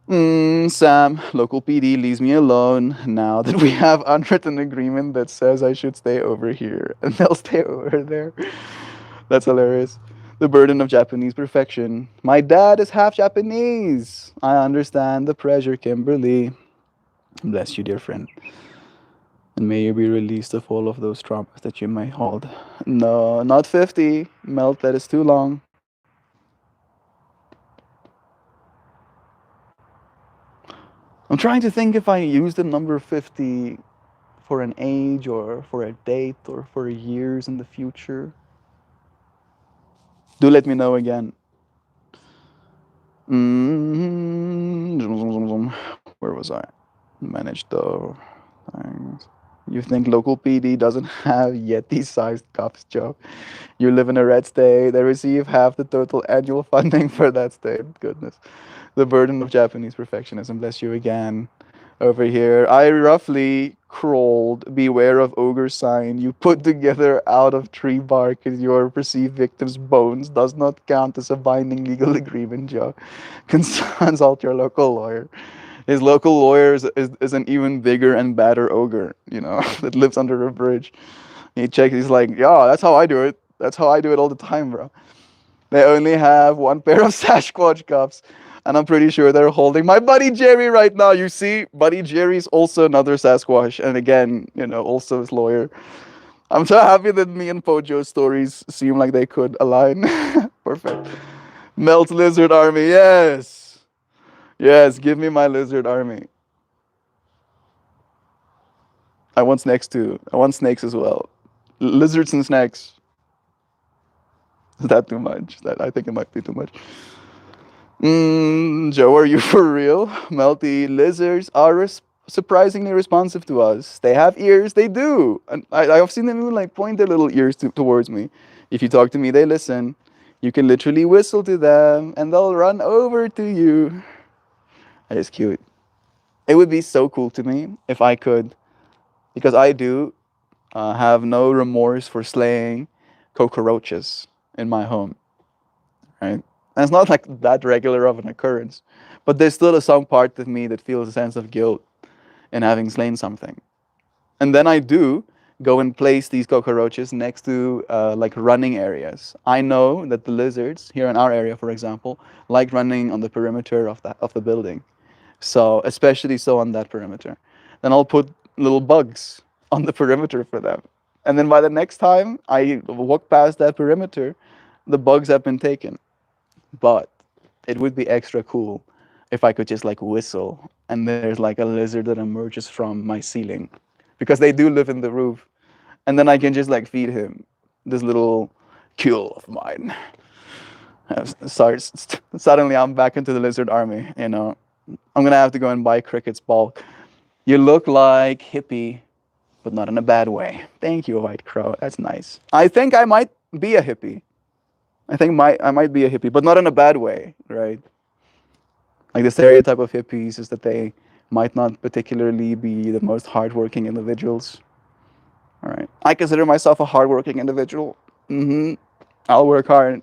Sam, local PD leaves me alone now that we have unwritten agreement that says I should stay over here and they'll stay over there. That's hilarious. The burden of Japanese perfection. My dad is half Japanese. I understand the pressure, Kimberly. Bless you, dear friend. And may you be released of all of those traumas that you may hold. No, not 50. Melt, that is too long. I'm trying to think if I use the number 50 for an age or for a date or for years in the future. Do let me know again. Where was I? Manage the things. You think local PD doesn't have Yeti-sized cops, Joe? You live in a red state. They receive half the total annual funding for that state. Goodness. The burden of Japanese perfectionism. Bless you again. Over here, I roughly crawled. Beware of ogre sign. You put together out of tree bark as your perceived victim's bones does not count as a binding legal agreement, Joe. Consult your local lawyer. His local lawyer is an even bigger and badder ogre, that lives under a bridge. He checks, he's like, yeah, that's how I do it. That's how I do it all the time, bro. They only have one pair of Sasquatch cuffs, and I'm pretty sure they're holding my buddy Jerry right now. You see, buddy Jerry's also another Sasquatch, and again, also his lawyer. I'm so happy that me and Pojo's stories seem like they could align. Perfect. Melt lizard army, yes. Yes, give me my lizard army. I want snakes too. I want snakes as well. Lizards and snakes. Is that too much? I think it might be too much. Joe, are you for real? Melty, lizards are surprisingly responsive to us. They have ears. They do. And I've seen them even like point their little ears towards me. If you talk to me, they listen. You can literally whistle to them, and they'll run over to you. That is cute. It would be so cool to me if I could, because I do have no remorse for slaying cockroaches in my home, right? And it's not like that regular of an occurrence, but there's still some part of me that feels a sense of guilt in having slain something. And then I do go and place these cockroaches next to like running areas. I know that the lizards here in our area, for example, like running on the perimeter of the building. So especially so on that perimeter. Then I'll put little bugs on the perimeter for them. And then by the next time I walk past that perimeter, the bugs have been taken. But it would be extra cool if I could just like whistle and there's like a lizard that emerges from my ceiling. Because they do live in the roof. And then I can just like feed him this little kill of mine. Suddenly I'm back into the lizard army, I'm gonna have to go and buy crickets bulk. You look like hippie, but not in a bad way. Thank you, White Crow. That's nice. I think I might be a hippie. I might be a hippie, but not in a bad way, right? Like the stereotype of hippies is that they might not particularly be the most hardworking individuals. All right. I consider myself a hardworking individual. I'll work hard.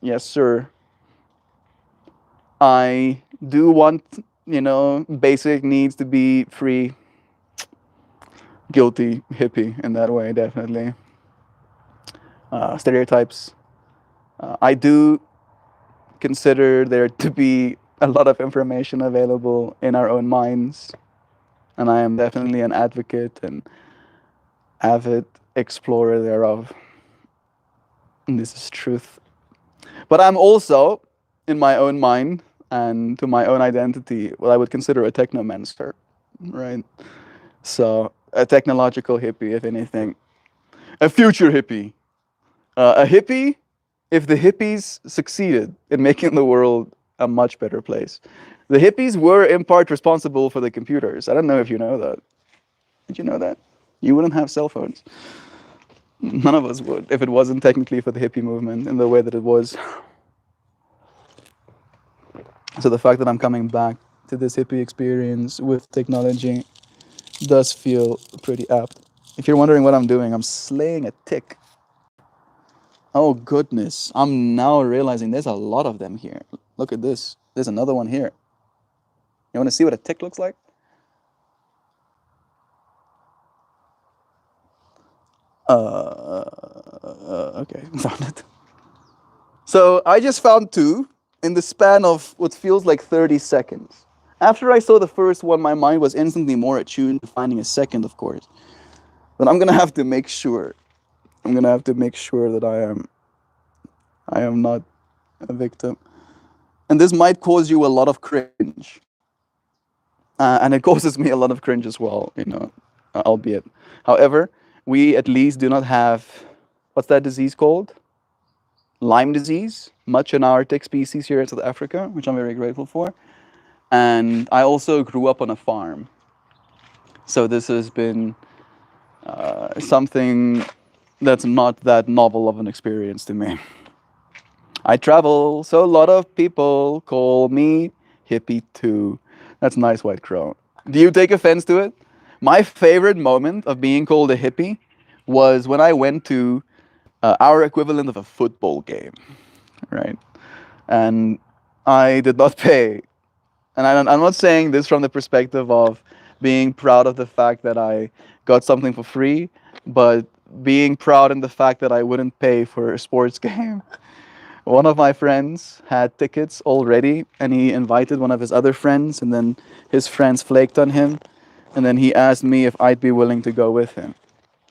Yes, sir. I do want, basic needs to be free. Guilty hippie in that way, definitely. Stereotypes. I do consider there to be a lot of information available in our own minds. And I am definitely an advocate and avid explorer thereof. And this is truth. But I'm also, in my own mind and to my own identity, what I would consider a technomancer, right? So a technological hippie, if anything. A future hippie. A hippie, if the hippies succeeded in making the world a much better place. The hippies were in part responsible for the computers. I don't know if you know that. Did you know that? You wouldn't have cell phones. None of us would if it wasn't technically for the hippie movement in the way that it was. So the fact that I'm coming back to this hippie experience with technology does feel pretty apt. If you're wondering what I'm doing, I'm slaying a tick. Oh goodness, I'm now realizing there's a lot of them here. Look at this. There's another one here. You want to see what a tick looks like? Okay, found it. So I just found two in the span of what feels like 30 seconds. After I saw the first one, my mind was instantly more attuned to finding a second, of course. But I'm gonna have to make sure. I'm gonna have to make sure that I am not a victim. And this might cause you a lot of cringe. And it causes me a lot of cringe as well, albeit. However, we at least do not have, what's that disease called? Lyme disease, much in our tick species here in South Africa, which I'm very grateful for. And I also grew up on a farm. So this has been something that's not that novel of an experience to me. I travel, so a lot of people call me hippie too. That's nice, White Crow. Do you take offense to it? My favorite moment of being called a hippie was when I went to our equivalent of a football game, right? And I did not pay. And I'm not saying this from the perspective of being proud of the fact that I got something for free, but being proud in the fact that I wouldn't pay for a sports game. One of my friends had tickets already, and he invited one of his other friends, and then his friends flaked on him, and then he asked me if I'd be willing to go with him.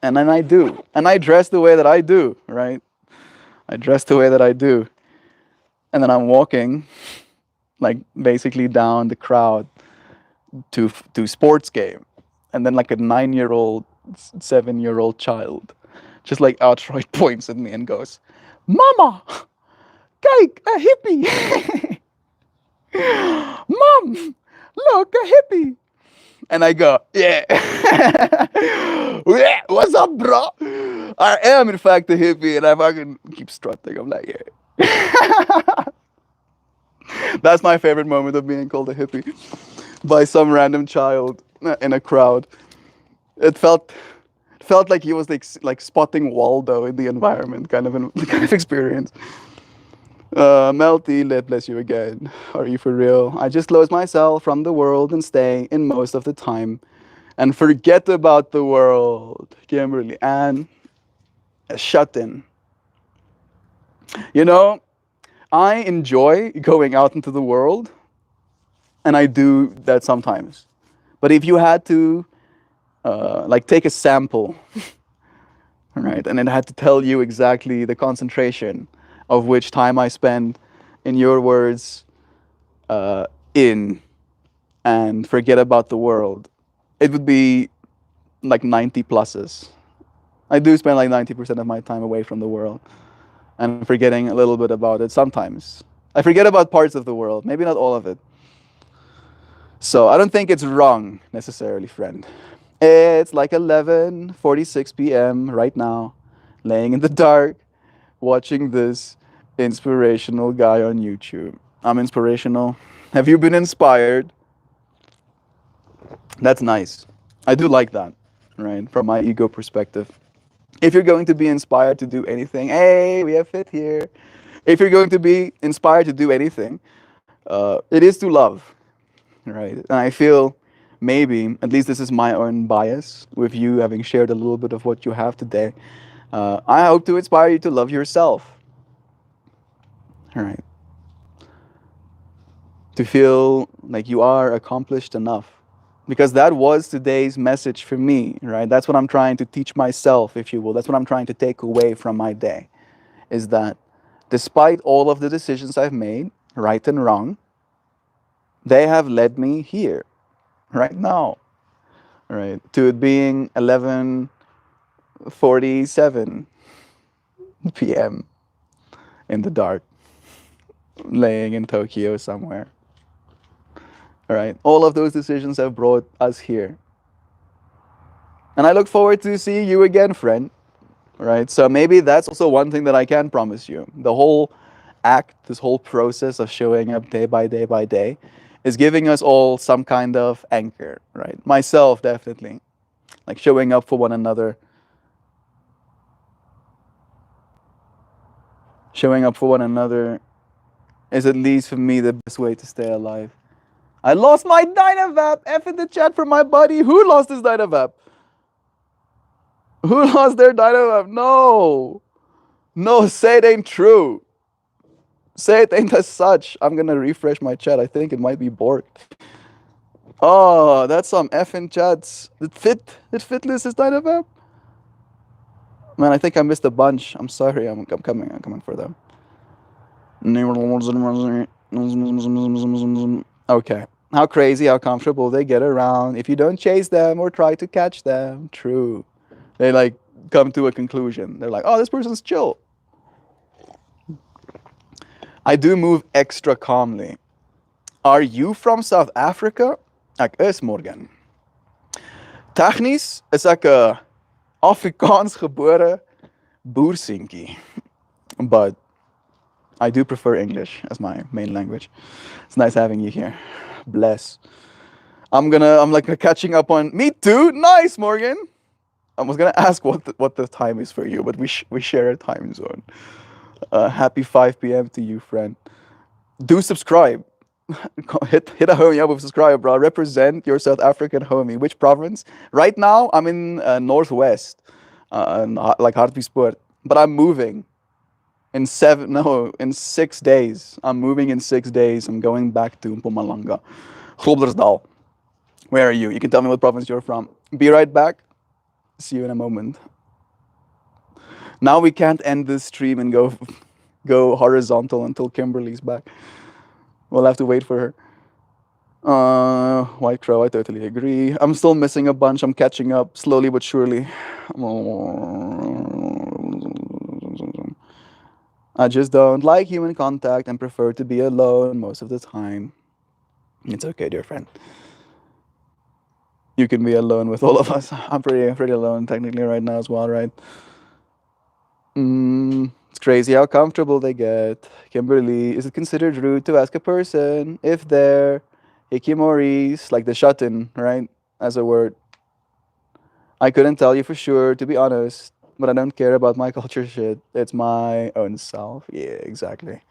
And then I do. And I dress the way that I do, right? I dress the way that I do. And then I'm walking, like basically down the crowd to sports game. And then like a 9-year-old, 7-year-old child just like outright points at me and goes, "Mama, cake, a hippie." "Mom, look, a hippie." And I go, "Yeah." "Yeah, what's up, bro?" I am, in fact, a hippie, and I fucking keep strutting. I'm like, yeah. That's my favorite moment of being called a hippie by some random child in a crowd. It felt like he was like spotting Waldo in the environment, kind of experience. Melty, let bless you again. Are you for real? I just close myself from the world and stay in most of the time and forget about the world. Kimberly Ann, shut in. You know, I enjoy going out into the world, and I do that sometimes. But if you had to, like, take a sample, right, and it had to tell you exactly the concentration of which time I spend, in your words, in and forget about the world, it would be like 90 pluses. I do spend like 90% of my time away from the world and forgetting a little bit about it sometimes. I forget about parts of the world, maybe not all of it. So I don't think it's wrong necessarily, friend. It's like 11:46 p.m. right now, laying in the dark, watching this inspirational guy on YouTube. I'm inspirational. Have you been inspired? That's nice. I do like that, right? From my ego perspective. If you're going to be inspired to do anything, hey, we have Fit here. If you're going to be inspired to do anything, it is to love, right? And I feel maybe, at least this is my own bias, with you having shared a little bit of what you have today. I hope to inspire you to love yourself, all right? To feel like you are accomplished enough. Because that was today's message for me, right? That's what I'm trying to teach myself, if you will. That's what I'm trying to take away from my day, is that despite all of the decisions I've made, right and wrong, they have led me here, right now, right? To it being 11:47 p.m. in the dark, laying in Tokyo somewhere. All right. All of those decisions have brought us here. And I look forward to seeing you again, friend. right? So maybe that's also one thing that I can promise you. The whole act, this whole process of showing up day by day by day, is giving us all some kind of anchor, right? Myself, definitely. Like showing up for one another, showing up for one another is at least for me the best way to stay alive. I lost my Dynavap. F in the chat for my buddy. Who lost his Dynavap? Who lost their Dynavap? No. No, say it ain't true. Say it ain't as such. I'm gonna refresh my chat. I think it might be borked. Oh, that's some effing chats. Did Fit lose his Dynavap? Man, I think I missed a bunch. I'm sorry. I'm coming. I'm coming for them. Okay. How crazy, how comfortable they get around if you don't chase them or try to catch them. True. They like come to a conclusion. They're like, oh, this person's chill. I do move extra calmly. Are you from South Africa? Ek is Morgan. Technisch is ek 'n Afrikaans gebore boerseentjie. But I do prefer English as my main language. It's nice having you here. Bless. I'm like catching up on me too. Nice, Morgan. I was gonna ask what the time is for you, but we share a time zone. Happy 5 p.m. to you, friend. Do subscribe. hit a homie up with subscribe, bro. Represent your South African homie. Which province? Right now, I'm in Northwest, like Hartbeespoort, but I'm moving in 6 days. I'm moving in 6 days. I'm going back to Mpumalanga, Groblersdal. Where are you? You can tell me what province you're from. Be right back. See you in a moment. Now we can't end this stream and go horizontal until Kimberly's back. We'll have to wait for her. White Crow, I totally agree. I'm still missing a bunch. I'm catching up slowly but surely. I just don't like human contact and prefer to be alone most of the time. It's okay, dear friend. You can be alone with all of us. I'm pretty alone technically right now as well, right? It's crazy how comfortable they get. Kimberly, is it considered rude to ask a person if they're hikimoris, like the shut-in, right? As a word. I couldn't tell you for sure, to be honest, but I don't care about my culture shit. It's my own self. Yeah, exactly.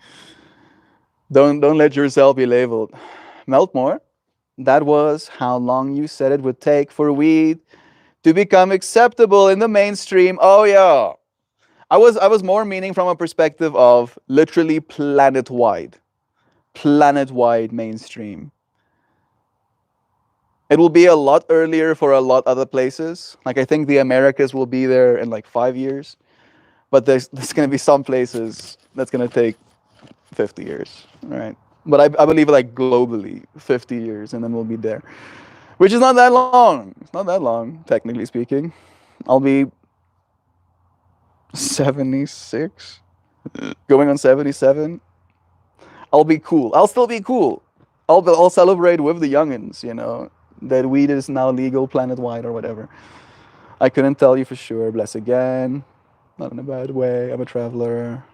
Don't let yourself be labeled. Meltmore, that was how long you said it would take for weed to become acceptable in the mainstream. Oh yeah. I was more meaning from a perspective of literally planet-wide mainstream. It will be a lot earlier for a lot other places. Like I think the Americas will be there in like 5 years, but there's gonna be some places that's gonna take 50 years, right? But I believe like globally 50 years, and then we'll be there, which is not that long. It's not that long, technically speaking. I'll be 76, going on 77. I'll be cool. I'll still be cool. I'll celebrate with the youngins, you know, that weed is now legal planet-wide or whatever. I couldn't tell you for sure. Bless again. Not in a bad way. I'm a traveler.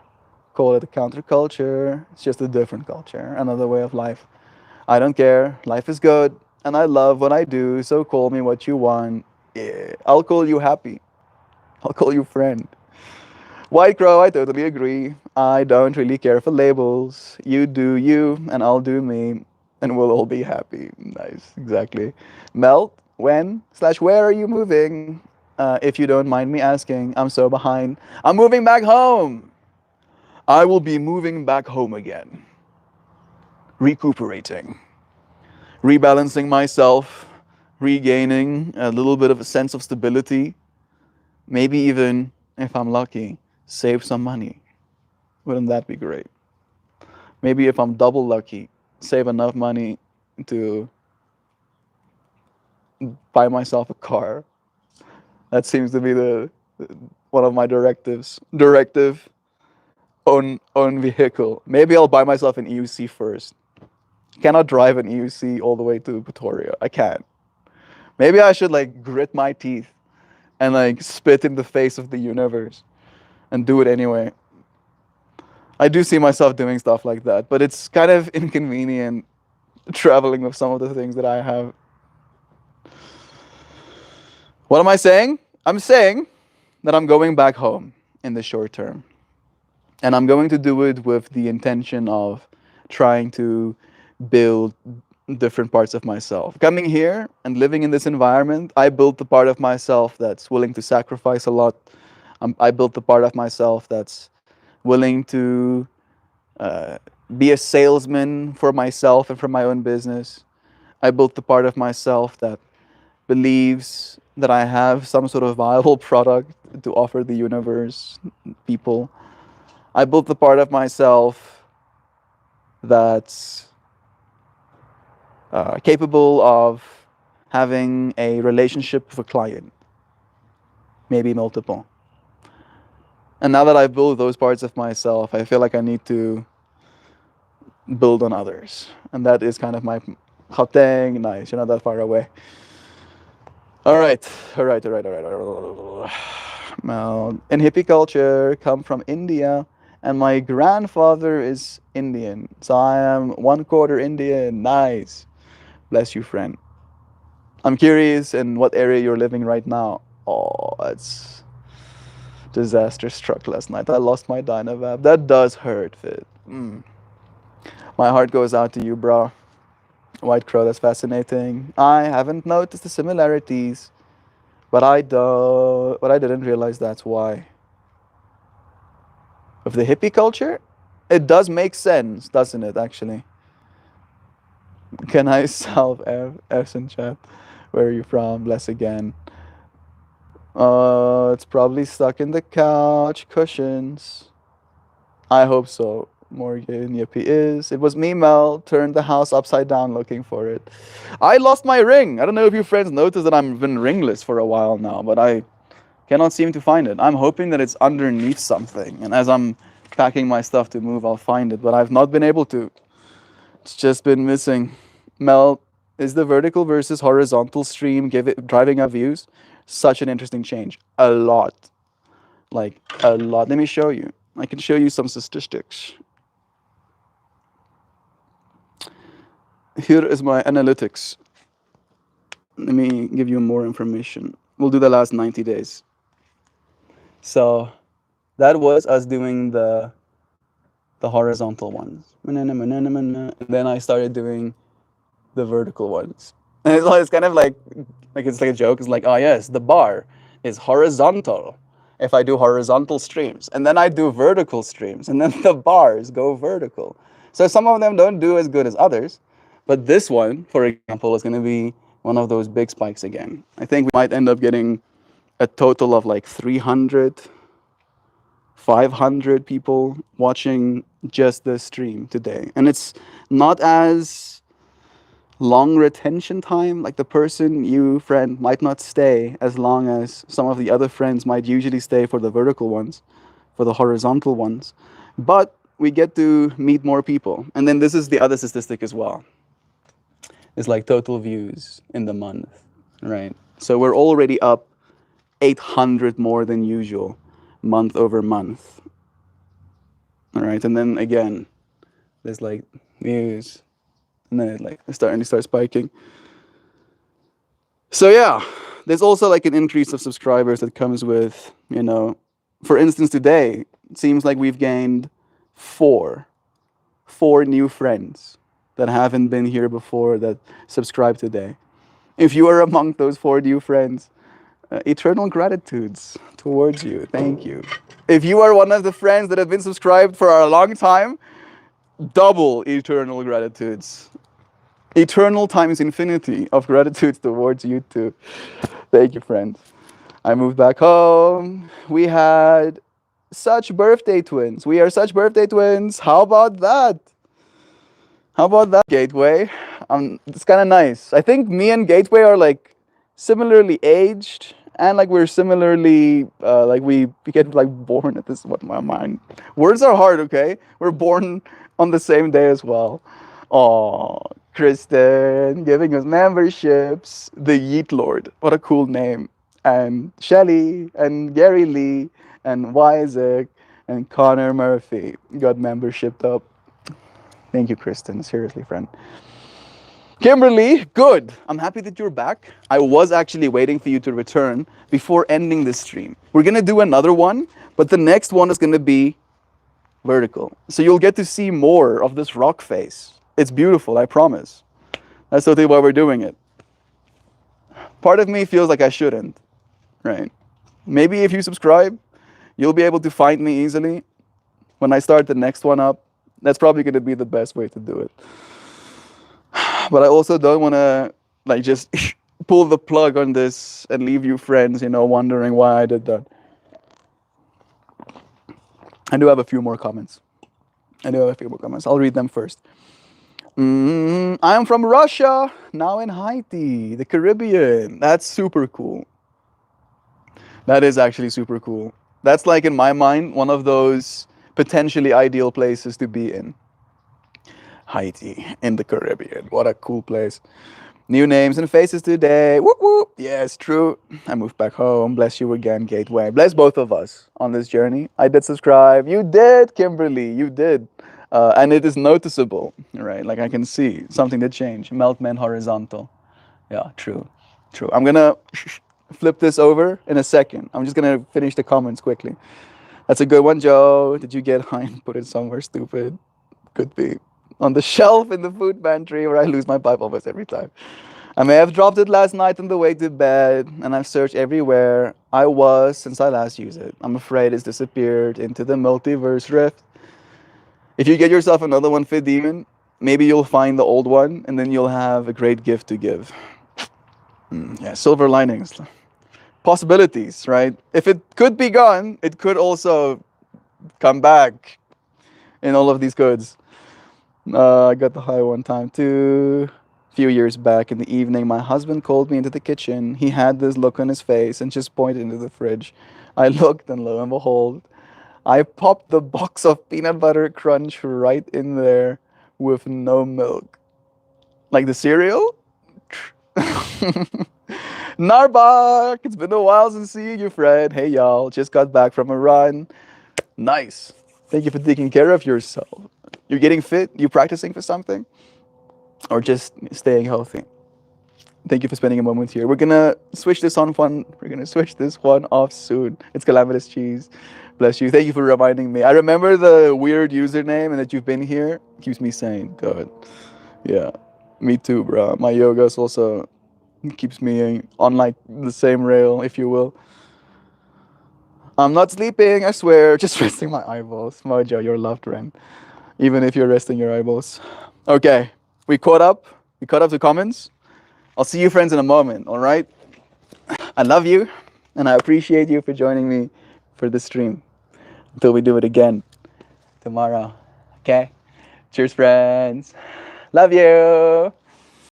Call it a counterculture. It's just a different culture, another way of life. I don't care. Life is good, and I love what I do, so call me what you want. Yeah. I'll call you happy. I'll call you friend. White Crow, I totally agree. I don't really care for labels. You do you, and I'll do me, and we'll all be happy. Nice, exactly. Melt, when/where are you moving? If you don't mind me asking, I'm so behind. I'm moving back home. I will be moving back home again. Recuperating. Rebalancing myself. Regaining a little bit of a sense of stability. Maybe even, if I'm lucky, save some money. Wouldn't that be great? Maybe if I'm double lucky, save enough money to buy myself a car. That seems to be the one of my directives. Directive, own vehicle. Maybe I'll buy myself an EUC first. Cannot drive an EUC all the way to Pretoria. I can't. Maybe I should like grit my teeth and like spit in the face of the universe and do it anyway. I do see myself doing stuff like that, but it's kind of inconvenient traveling with some of the things that I have. What am I saying? I'm saying that I'm going back home in the short term. And I'm going to do it with the intention of trying to build different parts of myself. Coming here and living in this environment, I built the part of myself that's willing to sacrifice a lot. I built the part of myself that's willing to uh, be a salesman for myself and for my own business. I built the part of myself that believes that I have some sort of viable product to offer the universe, people. I built the part of myself that's capable of having a relationship with a client, maybe multiple. And now that I've built those parts of myself, I feel like I need to build on others. And that is kind of my Gauteng. Nice, you're not that far away. All right. Well, in hippie culture, come from India, and my grandfather is Indian, so I am 1/4 Indian. Nice, bless you, friend. I'm curious in what area you're living right now. Oh, it's disaster struck last night. I lost my Dynavap. That does hurt, Fit. My heart goes out to you, bro. White Crow, that's fascinating. I haven't noticed the similarities, but I do. But I didn't realize that's why. Of the hippie culture, it does make sense, doesn't it? Actually, can I solve F's in chat? Where are you from? Bless again. It's probably stuck in the couch cushions. I hope so. Morgan, yep, he is. It was me, Mel. Turned the house upside down looking for it. I lost my ring. I don't know if you friends noticed that I've been ringless for a while now, but I cannot seem to find it. I'm hoping that it's underneath something, and as I'm packing my stuff to move, I'll find it, but I've not been able to. It's just been missing. Mel, is the vertical versus horizontal stream driving up views? Such an interesting change. A lot. Like, a lot. Let me show you. I can show you some statistics. Here is my analytics. Let me give you more information. We'll do the last 90 days. So that was us doing the horizontal ones. And then I started doing the vertical ones. And it's kind of like it's like a joke. It's like, oh yes, the bar is horizontal if I do horizontal streams. And then I do vertical streams. And then the bars go vertical. So some of them don't do as good as others. But this one, for example, is going to be one of those big spikes again. I think we might end up getting a total of like 300, 500 people watching just this stream today. And it's not as long retention time. Like the person, you friend, might not stay as long as some of the other friends might usually stay for the vertical ones, for the horizontal ones. But we get to meet more people. And then this is the other statistic as well. It's like total views in the month, right? So we're already up 800 more than usual, month over month. All right, and then again, there's like views, and then it starts spiking. So yeah, there's also like an increase of subscribers that comes with, for instance, today it seems like we've gained four new friends that haven't been here before that subscribe today. If you are among those 4 new friends, eternal gratitudes towards you. Thank you. If you are one of the friends that have been subscribed for a long time, double eternal gratitudes. Eternal times infinity of gratitudes towards you too. Thank you, friends. I moved back home. We had such birthday twins. We are such birthday twins. How about that? How about that, Gateway? It's kind of nice. I think me and Gateway are like similarly aged, and like we're similarly like we get like born at this. What my mind? Words are hard. Okay, we're born on the same day as well. Oh, Kristen giving us memberships. The Yeet Lord. What a cool name. and Shelly and Gary Lee and Isaac and Connor Murphy got membership up. Thank you, Kristen. Seriously, friend. Kimberly, good. I'm happy that you're back. I was actually waiting for you to return before ending this stream. We're gonna do another one, but the next one is gonna be vertical. So you'll get to see more of this rock face. It's beautiful, I promise. That's totally why we're doing it. Part of me feels like I shouldn't, right? Maybe if you subscribe, you'll be able to find me easily. When I start the next one up, that's probably gonna be the best way to do it. But I also don't want to like just pull the plug on this and leave you friends, wondering why I did that. I do have a few more comments. I'll read them first. I am from Russia, now in Haiti, the Caribbean. That's super cool. That is actually super cool. That's like, in my mind, one of those potentially ideal places to be in. Haiti in the Caribbean. What a cool place. New names and faces today. Whoop whoop. Yes, true. I moved back home. Bless you again, Gateway. Bless both of us on this journey. I did subscribe. You did, Kimberly. You did. And it is noticeable, right? Like I can see something did change. Meltman horizontal. Yeah, true. True. I'm going to flip this over in a second. I'm just going to finish the comments quickly. That's a good one, Joe. Did you get high and put it somewhere stupid? Could be. On the shelf in the food pantry where I lose my pipe almost every time. I may have dropped it last night on the way to bed, and I've searched everywhere I was since I last used it. I'm afraid it's disappeared into the multiverse rift. If you get yourself another one, Fit Demon, maybe you'll find the old one, and then you'll have a great gift to give. Yeah, silver linings. Possibilities, right? If it could be gone, it could also come back in all of these codes. I got the high one time too. A few years back in the evening, my husband called me into the kitchen. He had this look on his face and just pointed into the fridge. I looked, and lo and behold, I popped the box of peanut butter crunch right in there with no milk. Like the cereal? Narbak! It's been a while since seeing you, Fred. Hey, y'all. Just got back from a run. Nice. Thank you for taking care of yourself. You're getting fit? You practicing for something? Or just staying healthy? Thank you for spending a moment here. We're gonna switch this on fun. We're gonna switch this one off soon. It's Calamitous Cheese. Bless you. Thank you for reminding me. I remember the weird username and that you've been here. Keeps me sane. Good. Yeah. Me too, bro. My yoga's also keeps me on like the same rail, if you will. I'm not sleeping, I swear. Just resting my eyeballs. Mojo, you're loved, Ren. Even if you're resting your eyeballs. Okay. We caught up. We caught up to comments. I'll see you friends in a moment, all right? I love you, and I appreciate you for joining me for this stream. Until we do it again tomorrow, okay? Cheers, friends. Love you.